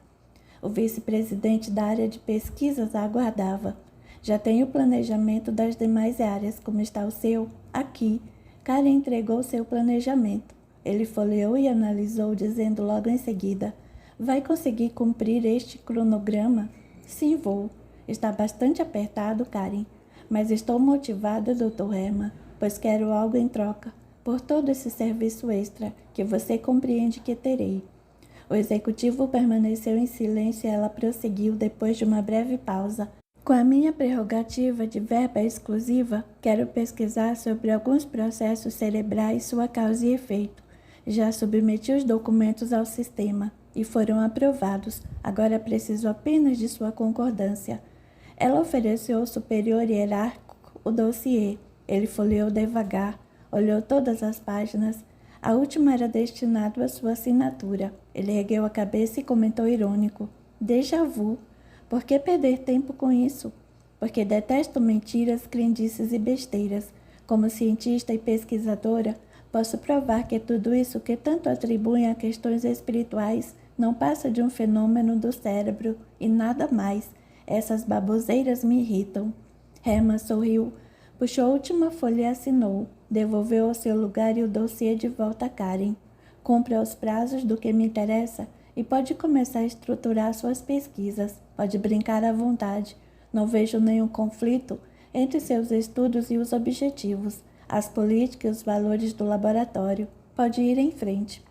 O vice-presidente da área de pesquisas a aguardava. Já tenho o planejamento das demais áreas, como está o seu? Aqui. Karen entregou seu planejamento. Ele folheou e analisou, dizendo logo em seguida: vai conseguir cumprir este cronograma? Sim, vou. Está bastante apertado, Karen, mas estou motivada, Dr. Hermann, pois quero algo em troca por todo esse serviço extra que você compreende que terei. O executivo permaneceu em silêncio e ela prosseguiu depois de uma breve pausa. Com a minha prerrogativa de verba exclusiva, quero pesquisar sobre alguns processos cerebrais, sua causa e efeito. Já submeti os documentos ao sistema e foram aprovados. Agora preciso apenas de sua concordância. Ela ofereceu ao superior hierárquico o dossiê. Ele folheou devagar, olhou todas as páginas. A última era destinada à sua assinatura. Ele ergueu a cabeça e comentou irônico: déjà vu. Por que perder tempo com isso? Porque detesto mentiras, crendices e besteiras. Como cientista e pesquisadora, posso provar que tudo isso que tanto atribuem a questões espirituais não passa de um fenômeno do cérebro e nada mais. Essas baboseiras me irritam. Hermann sorriu, puxou a última folha e assinou. Devolveu ao seu lugar e o dossiê de volta a Karen. Cumpra os prazos do que me interessa e pode começar a estruturar suas pesquisas. Pode brincar à vontade. Não vejo nenhum conflito entre seus estudos e os objetivos, as políticas e os valores do laboratório. Pode ir em frente.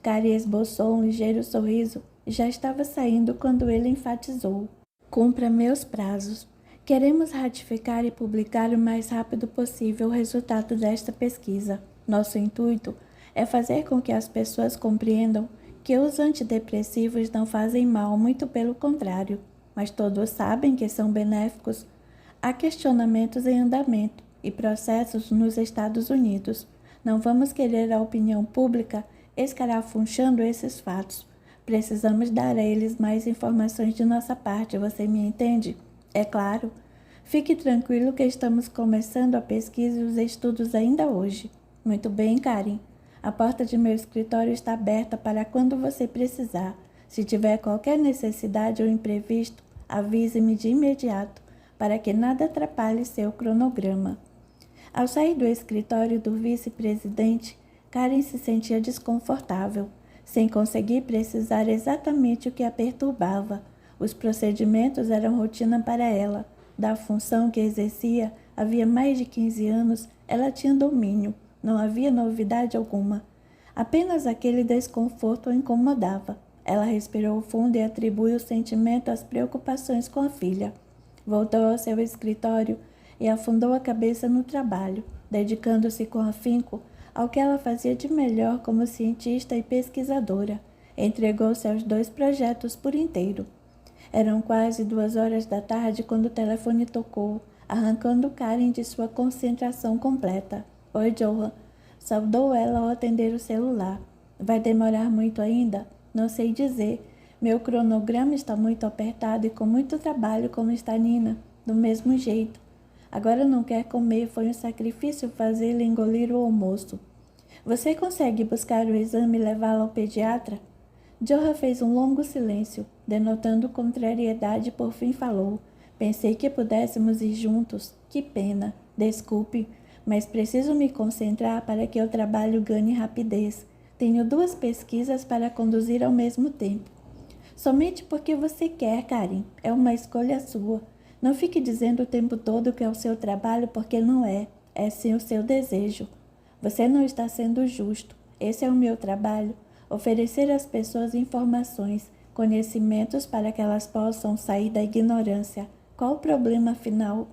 Karen esboçou um ligeiro sorriso e já estava saindo quando ele enfatizou: cumpra meus prazos. Queremos ratificar e publicar o mais rápido possível o resultado desta pesquisa. Nosso intuito é fazer com que as pessoas compreendam que os antidepressivos não fazem mal, muito pelo contrário, mas todos sabem que são benéficos. Há questionamentos em andamento e processos nos Estados Unidos. Não vamos querer a opinião pública escarafunchando esses fatos. Precisamos dar a eles mais informações de nossa parte, você me entende? É claro. Fique tranquilo que estamos começando a pesquisa e os estudos ainda hoje. Muito bem, Karen. A porta de meu escritório está aberta para quando você precisar. Se tiver qualquer necessidade ou imprevisto, avise-me de imediato, para que nada atrapalhe seu cronograma. Ao sair do escritório do vice-presidente, Karen se sentia desconfortável, sem conseguir precisar exatamente o que a perturbava. Os procedimentos eram rotina para ela. Da função que exercia, havia mais de 15 anos, ela tinha domínio. Não havia novidade alguma. Apenas aquele desconforto a incomodava. Ela respirou fundo e atribuiu o sentimento às preocupações com a filha. Voltou ao seu escritório e afundou a cabeça no trabalho, dedicando-se com afinco ao que ela fazia de melhor como cientista e pesquisadora. Entregou-se aos 2 projetos por inteiro. Eram quase 2 horas da tarde quando o telefone tocou, arrancando Karen de sua concentração completa. Oi, Johan. Saudou ela ao atender o celular. Vai demorar muito ainda? Não sei dizer. Meu cronograma está muito apertado e com muito trabalho, como está Nina. Do mesmo jeito. Agora não quer comer, foi um sacrifício fazê-la engolir o almoço. Você consegue buscar o exame e levá-la ao pediatra? Johan fez um longo silêncio, denotando contrariedade e por fim falou: pensei que pudéssemos ir juntos. Que pena. Desculpe, mas preciso me concentrar para que o trabalho ganhe rapidez. Tenho 2 pesquisas para conduzir ao mesmo tempo. Somente porque você quer, Karen. É uma escolha sua. Não fique dizendo o tempo todo que é o seu trabalho, porque não é. É sim o seu desejo. Você não está sendo justo. Esse é o meu trabalho. Oferecer às pessoas informações, conhecimentos para que elas possam sair da ignorância. Qual o problema, afinal?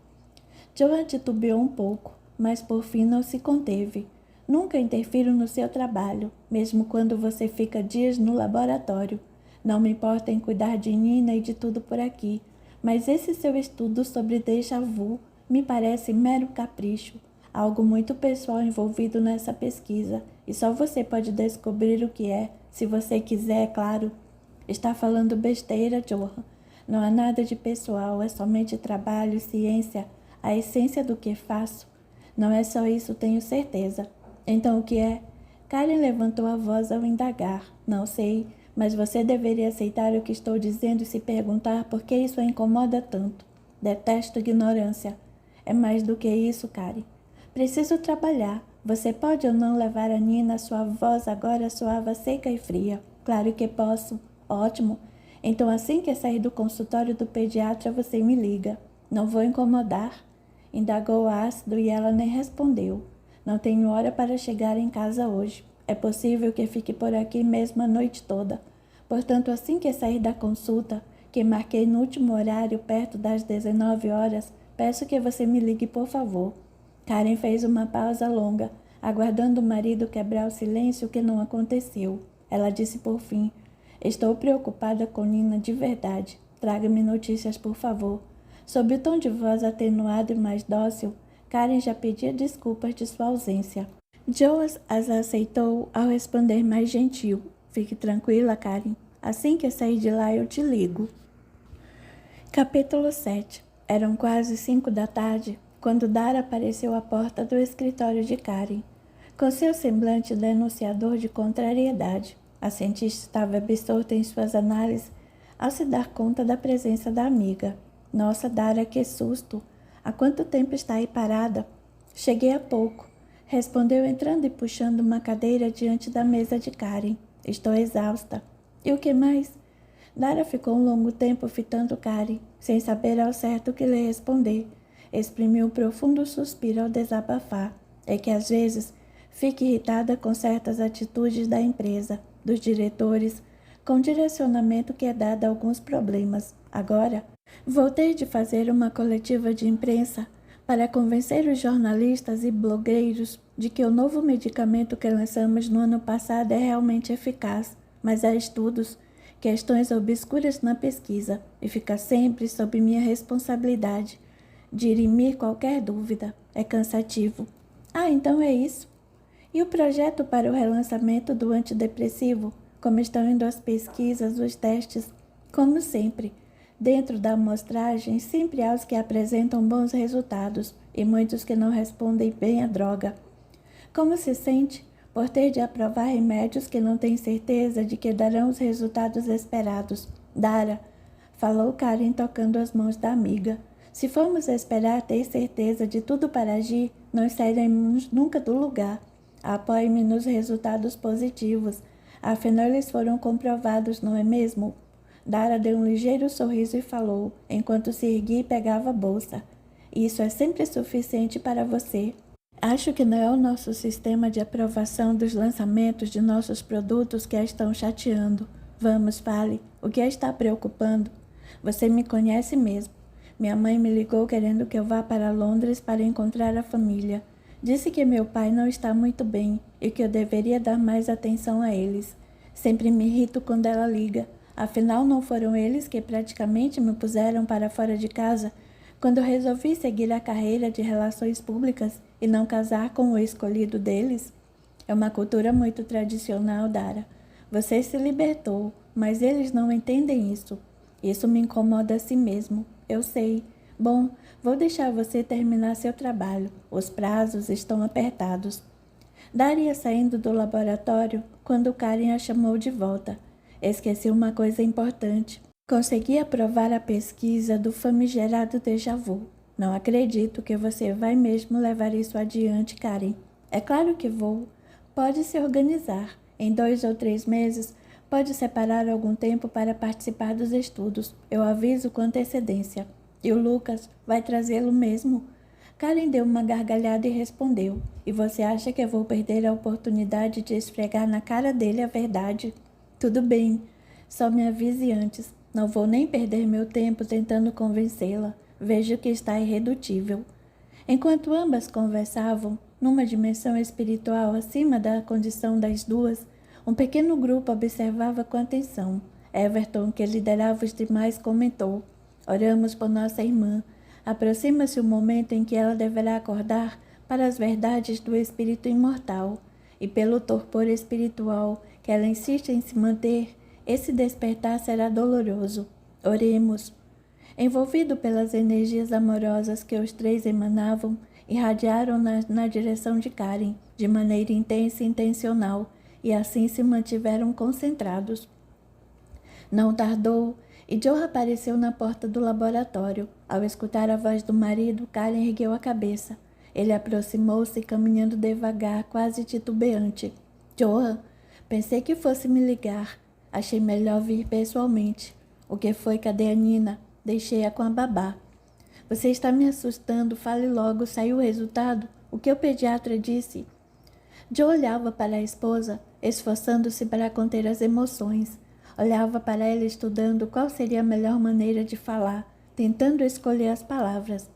Joan titubeou um pouco, mas por fim não se conteve. Nunca interfiro no seu trabalho, mesmo quando você fica dias no laboratório. Não me importa em cuidar de Nina e de tudo por aqui, mas esse seu estudo sobre déjà vu me parece mero capricho, algo muito pessoal envolvido nessa pesquisa, e só você pode descobrir o que é, se você quiser, é claro. Está falando besteira, Johan. Não há nada de pessoal, é somente trabalho e ciência, a essência do que faço. Não é só isso, tenho certeza. Então o que é? Karen levantou a voz ao indagar. Não sei, mas você deveria aceitar o que estou dizendo e se perguntar por que isso a incomoda tanto. Detesto ignorância. É mais do que isso, Karen. Preciso trabalhar. Você pode ou não levar a Nina? Sua voz agora soava seca e fria. Claro que posso. Ótimo. Então assim que sair do consultório do pediatra, você me liga. Não vou incomodar? Indagou ácido e ela nem respondeu. Não tenho hora para chegar em casa hoje. É possível que fique por aqui mesmo a noite toda. Portanto, assim que sair da consulta, que marquei no último horário, perto das 19 horas, peço que você me ligue, por favor. Karen fez uma pausa longa, aguardando o marido quebrar o silêncio, que não aconteceu. Ela disse por fim: estou preocupada com Nina de verdade. Traga-me notícias, por favor. Sob o tom de voz atenuado e mais dócil, Karen já pedia desculpas de sua ausência. Joas as aceitou ao responder mais gentil: fique tranquila, Karen. Assim que sair de lá, eu te ligo. Capítulo 7. Eram quase 5 da tarde, quando Dara apareceu à porta do escritório de Karen, com seu semblante denunciador de contrariedade. A cientista estava absorta em suas análises ao se dar conta da presença da amiga. Nossa, Dara, que susto! Há quanto tempo está aí parada? Cheguei há pouco, respondeu entrando e puxando uma cadeira diante da mesa de Karen. Estou exausta. E o que mais? Dara ficou um longo tempo fitando Karen, sem saber ao certo o que lhe responder. Exprimiu um profundo suspiro ao desabafar. É que às vezes fica irritada com certas atitudes da empresa, dos diretores, com o direcionamento que é dado a alguns problemas. Agora, vou ter de fazer uma coletiva de imprensa para convencer os jornalistas e blogueiros de que o novo medicamento que lançamos no ano passado é realmente eficaz, mas há estudos, questões obscuras na pesquisa, e fica sempre sob minha responsabilidade dirimir qualquer dúvida. É cansativo. Ah, então é isso. E o projeto para o relançamento do antidepressivo? Como estão indo as pesquisas, os testes? Como sempre, dentro da amostragem, sempre há os que apresentam bons resultados e muitos que não respondem bem à droga. Como se sente por ter de aprovar remédios que não tem certeza de que darão os resultados esperados? Dara, falou Karen tocando as mãos da amiga. Se formos esperar ter certeza de tudo para agir, não sairemos nunca do lugar. Apoie-me nos resultados positivos. Afinal, eles foram comprovados, não é mesmo? Dara deu um ligeiro sorriso e falou, enquanto se erguia e pegava a bolsa. Isso é sempre suficiente para você. Acho que não é o nosso sistema de aprovação dos lançamentos de nossos produtos que a estão chateando. Vamos, fale. O que a está preocupando? Você me conhece mesmo. Minha mãe me ligou querendo que eu vá para Londres para encontrar a família. Disse que meu pai não está muito bem e que eu deveria dar mais atenção a eles. Sempre me irrito quando ela liga. Afinal, não foram eles que praticamente me puseram para fora de casa quando resolvi seguir a carreira de relações públicas e não casar com o escolhido deles? É uma cultura muito tradicional, Dara. Você se libertou, mas eles não entendem isso. Isso me incomoda a si mesmo. Eu sei. Bom, vou deixar você terminar seu trabalho. Os prazos estão apertados. Dara ia saindo do laboratório quando Karen a chamou de volta. Esqueci uma coisa importante. Consegui aprovar a pesquisa do famigerado déjà vu. Não acredito que você vai mesmo levar isso adiante, Karen. É claro que vou. Pode se organizar. Em 2 ou 3 meses, Pode separar algum tempo para participar dos estudos. Eu aviso com antecedência. E o Lucas vai trazê-lo mesmo? Karen deu uma gargalhada e respondeu. E você acha que eu vou perder a oportunidade de esfregar na cara dele a verdade? Tudo bem. Só me avise antes. Não vou nem perder meu tempo tentando convencê-la. Vejo que está irredutível. Enquanto ambas conversavam, numa dimensão espiritual acima da condição das duas, um pequeno grupo observava com atenção. Everton, que liderava os demais, comentou: oramos por nossa irmã. Aproxima-se o momento em que ela deverá acordar para as verdades do espírito imortal, e pelo torpor espiritual que ela insiste em se manter, esse despertar será doloroso. Oremos. Envolvido pelas energias amorosas que os três emanavam, irradiaram na direção de Karen, de maneira intensa e intencional, e assim se mantiveram concentrados. Não tardou, e Joe apareceu na porta do laboratório. Ao escutar a voz do marido, Karen ergueu a cabeça. Ele aproximou-se, caminhando devagar, quase titubeante. Joe, pensei que fosse me ligar. Achei melhor vir pessoalmente. O que foi? Cadê a Nina? Deixei-a com a babá. Você está me assustando. Fale logo. Saiu o resultado? O que o pediatra disse? Joe olhava para a esposa, esforçando-se para conter as emoções. Olhava para ela estudando qual seria a melhor maneira de falar, tentando escolher as palavras.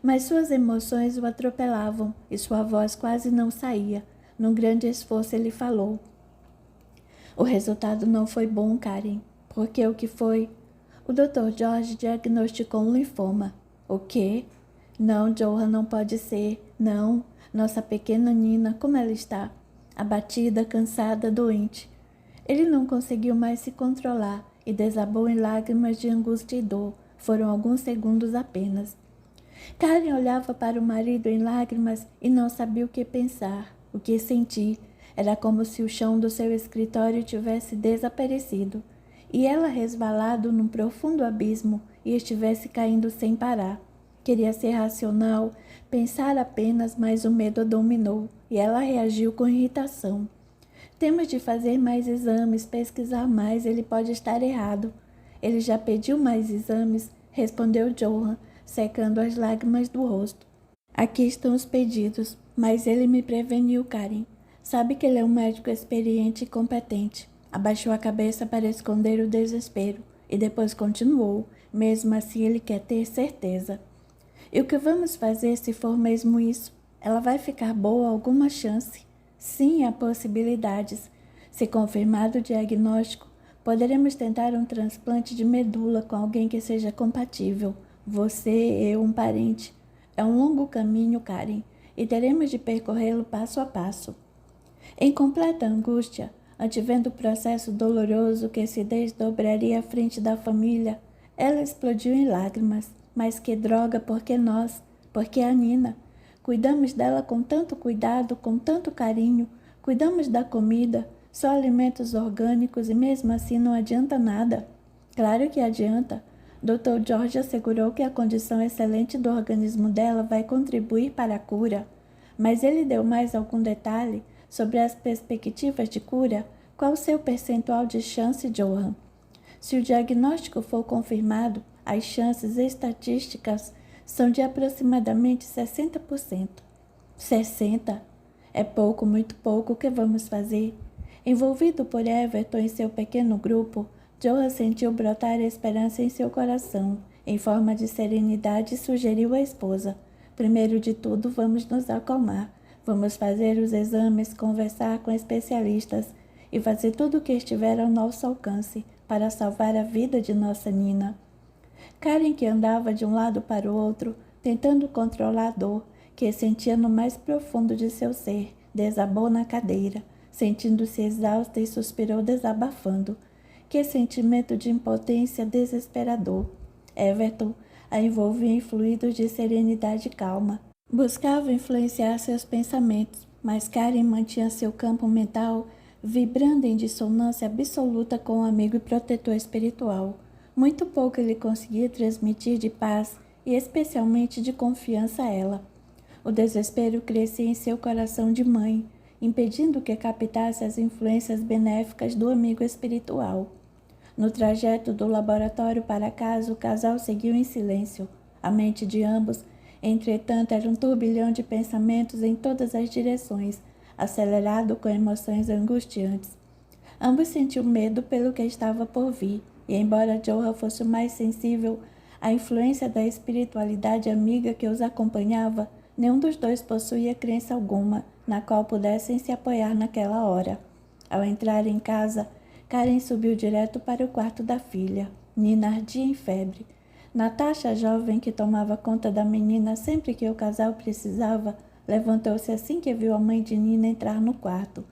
Mas suas emoções o atropelavam e sua voz quase não saía. Num grande esforço ele falou. O resultado não foi bom, Karen. Porque o que foi? O Dr. George diagnosticou um linfoma. O quê? Não, Johan, não pode ser. Não. Nossa pequena Nina, como ela está? Abatida, cansada, doente. Ele não conseguiu mais se controlar e desabou em lágrimas de angústia e dor. Foram alguns segundos apenas. Karen olhava para o marido em lágrimas e não sabia o que pensar, o que sentir. Era como se o chão do seu escritório tivesse desaparecido e ela resvalado num profundo abismo e estivesse caindo sem parar. Queria ser racional, pensar apenas, mas o medo a dominou e ela reagiu com irritação. Temos de fazer mais exames, pesquisar mais, ele pode estar errado. Ele já pediu mais exames, respondeu Johan, secando as lágrimas do rosto. Aqui estão os pedidos, mas ele me preveniu, Karen. Sabe que ele é um médico experiente e competente. Abaixou a cabeça para esconder o desespero e depois continuou. Mesmo assim, ele quer ter certeza. E o que vamos fazer se for mesmo isso? Ela vai ficar boa alguma chance? Sim, há possibilidades. Se confirmado o diagnóstico, poderemos tentar um transplante de medula com alguém que seja compatível. Você, eu, um parente. É um longo caminho, Karen, e teremos de percorrê-lo passo a passo. Em completa angústia, antevendo o processo doloroso que se desdobraria à frente da família, ela explodiu em lágrimas. Mas que droga, porque nós, porque a Nina. Cuidamos dela com tanto cuidado, com tanto carinho, cuidamos da comida, só alimentos orgânicos e mesmo assim não adianta nada. Claro que adianta. Dr. George assegurou que a condição excelente do organismo dela vai contribuir para a cura. Mas ele deu mais algum detalhe sobre as perspectivas de cura? Qual o seu percentual de chance, Johan? Se o diagnóstico for confirmado, as chances estatísticas são de aproximadamente 60%. 60%? É pouco, muito pouco. O que vamos fazer? Envolvido por Everton e seu pequeno grupo, Johan sentiu brotar esperança em seu coração. Em forma de serenidade, sugeriu à esposa. Primeiro de tudo, vamos nos acalmar. Vamos fazer os exames, conversar com especialistas e fazer tudo o que estiver ao nosso alcance para salvar a vida de nossa Nina. Karen, que andava de um lado para o outro, tentando controlar a dor que sentia no mais profundo de seu ser, desabou na cadeira, sentindo-se exausta e suspirou desabafando. Que sentimento de impotência desesperador! Everton a envolvia em fluidos de serenidade e calma. Buscava influenciar seus pensamentos, mas Karen mantinha seu campo mental vibrando em dissonância absoluta com o amigo e protetor espiritual. Muito pouco ele conseguia transmitir de paz e especialmente de confiança a ela. O desespero crescia em seu coração de mãe, impedindo que captasse as influências benéficas do amigo espiritual. No trajeto do laboratório para casa, o casal seguiu em silêncio. A mente de ambos, entretanto, era um turbilhão de pensamentos em todas as direções, acelerado com emoções angustiantes. Ambos sentiam medo pelo que estava por vir, e embora Johan fosse o mais sensível à influência da espiritualidade amiga que os acompanhava, nenhum dos dois possuía crença alguma na qual pudessem se apoiar naquela hora. Ao entrar em casa, Karen subiu direto para o quarto da filha. Nina ardia em febre. Natasha, a jovem que tomava conta da menina sempre que o casal precisava, levantou-se assim que viu a mãe de Nina entrar no quarto.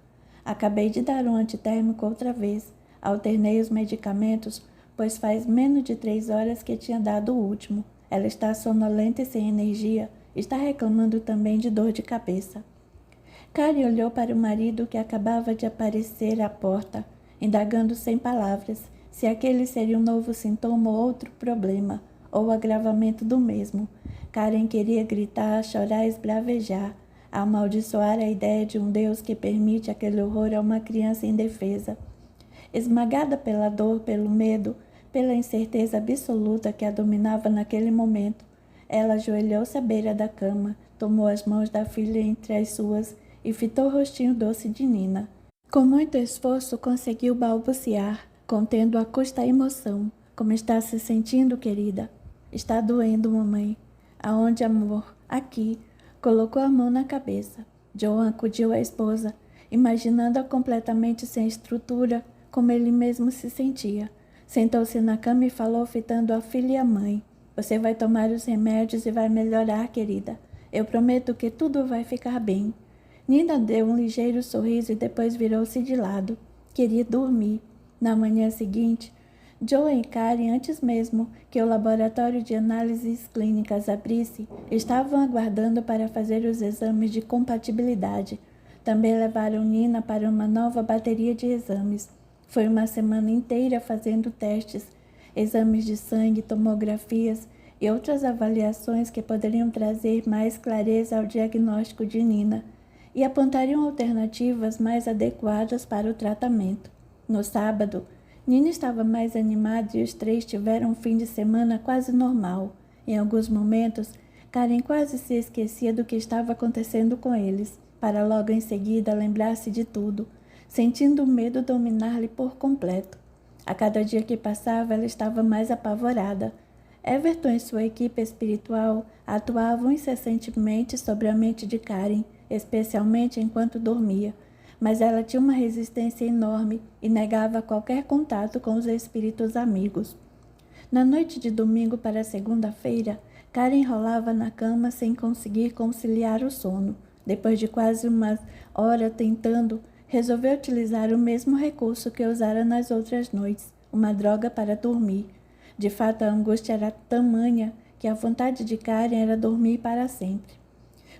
Acabei de dar um antitérmico outra vez. Alternei os medicamentos, pois faz menos de 3 horas que tinha dado o último. Ela está sonolenta e sem energia. Está reclamando também de dor de cabeça. Karen olhou para o marido que acabava de aparecer à porta, indagando sem palavras se aquele seria um novo sintoma ou outro problema, ou o agravamento do mesmo. Karen queria gritar, chorar, esbravejar, amaldiçoar a ideia de um Deus que permite aquele horror a uma criança indefesa. Esmagada pela dor, pelo medo, pela incerteza absoluta que a dominava naquele momento, ela ajoelhou-se à beira da cama, tomou as mãos da filha entre as suas e fitou o rostinho doce de Nina. Com muito esforço conseguiu balbuciar, contendo a custa a emoção. Como está se sentindo, querida? Está doendo, mamãe. Aonde, amor? Aqui. Colocou a mão na cabeça. Johan acudiu à esposa, imaginando-a completamente sem estrutura, como ele mesmo se sentia. Sentou-se na cama e falou, fitando a filha e a mãe. Você vai tomar os remédios e vai melhorar, querida. Eu prometo que tudo vai ficar bem. Nina deu um ligeiro sorriso e depois virou-se de lado. Queria dormir. Na manhã seguinte, Joe e Karen, antes mesmo que o laboratório de análises clínicas abrisse, estavam aguardando para fazer os exames de compatibilidade. Também levaram Nina para uma nova bateria de exames. Foi uma semana inteira fazendo testes, exames de sangue, tomografias e outras avaliações que poderiam trazer mais clareza ao diagnóstico de Nina e apontariam alternativas mais adequadas para o tratamento. No sábado, Nina estava mais animada e os três tiveram um fim de semana quase normal. Em alguns momentos, Karen quase se esquecia do que estava acontecendo com eles, para logo em seguida lembrar-se de tudo, sentindo o medo dominar-lhe por completo. A cada dia que passava, ela estava mais apavorada. Everton e sua equipe espiritual atuavam incessantemente sobre a mente de Karen, especialmente enquanto dormia, mas ela tinha uma resistência enorme e negava qualquer contato com os espíritos amigos. Na noite de domingo para segunda-feira, Karen rolava na cama sem conseguir conciliar o sono. Depois de quase uma hora tentando, resolveu utilizar o mesmo recurso que usara nas outras noites, uma droga para dormir. De fato, a angústia era tamanha que a vontade de Karen era dormir para sempre.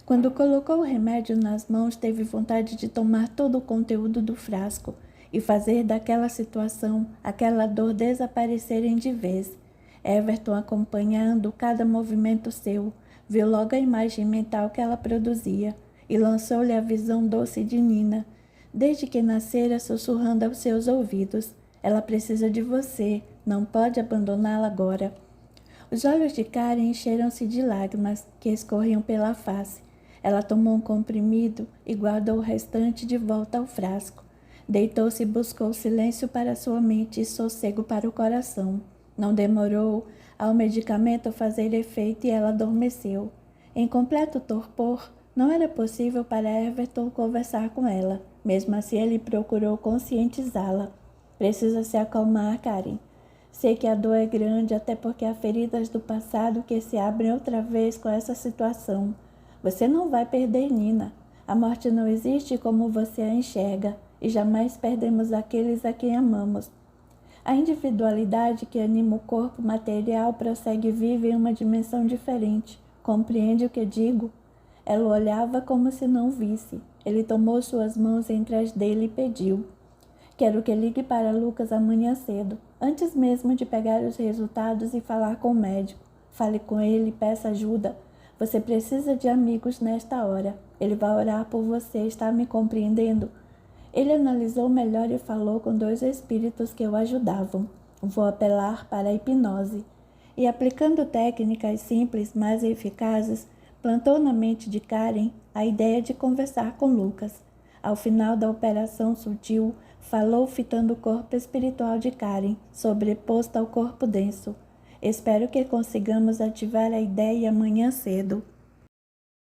Quando colocou o remédio nas mãos, teve vontade de tomar todo o conteúdo do frasco e fazer daquela situação, aquela dor desaparecerem de vez. Everton, acompanhando cada movimento seu, viu logo a imagem mental que ela produzia e lançou-lhe a visão doce de Nina, desde que nascera sussurrando aos seus ouvidos. Ela precisa de você, não pode abandoná-la agora. Os olhos de Karen encheram-se de lágrimas que escorriam pela face. Ela tomou um comprimido e guardou o restante de volta ao frasco. Deitou-se e buscou silêncio para sua mente e sossego para o coração. Não demorou ao medicamento fazer efeito e ela adormeceu. Em completo torpor, não era possível para Everton conversar com ela. Mesmo assim, ele procurou conscientizá-la. Precisa se acalmar, Karen. Sei que a dor é grande, até porque há feridas do passado que se abrem outra vez com essa situação. Você não vai perder Nina. A morte não existe como você a enxerga, e jamais perdemos aqueles a quem amamos. A individualidade que anima o corpo material prossegue viva em uma dimensão diferente. Compreende o que digo? Ela olhava como se não visse. Ele tomou suas mãos entre as dele e pediu. Quero que ligue para Lucas amanhã cedo, antes mesmo de pegar os resultados e falar com o médico. Fale com ele e peça ajuda. Você precisa de amigos nesta hora. Ele vai orar por você, está me compreendendo? Ele analisou melhor e falou com 2 espíritos que o ajudavam. Vou apelar para a hipnose. E aplicando técnicas simples, mas eficazes, plantou na mente de Karen a ideia de conversar com Lucas. Ao final da operação sutil, falou fitando o corpo espiritual de Karen, sobreposto ao corpo denso. Espero que consigamos ativar a ideia amanhã cedo.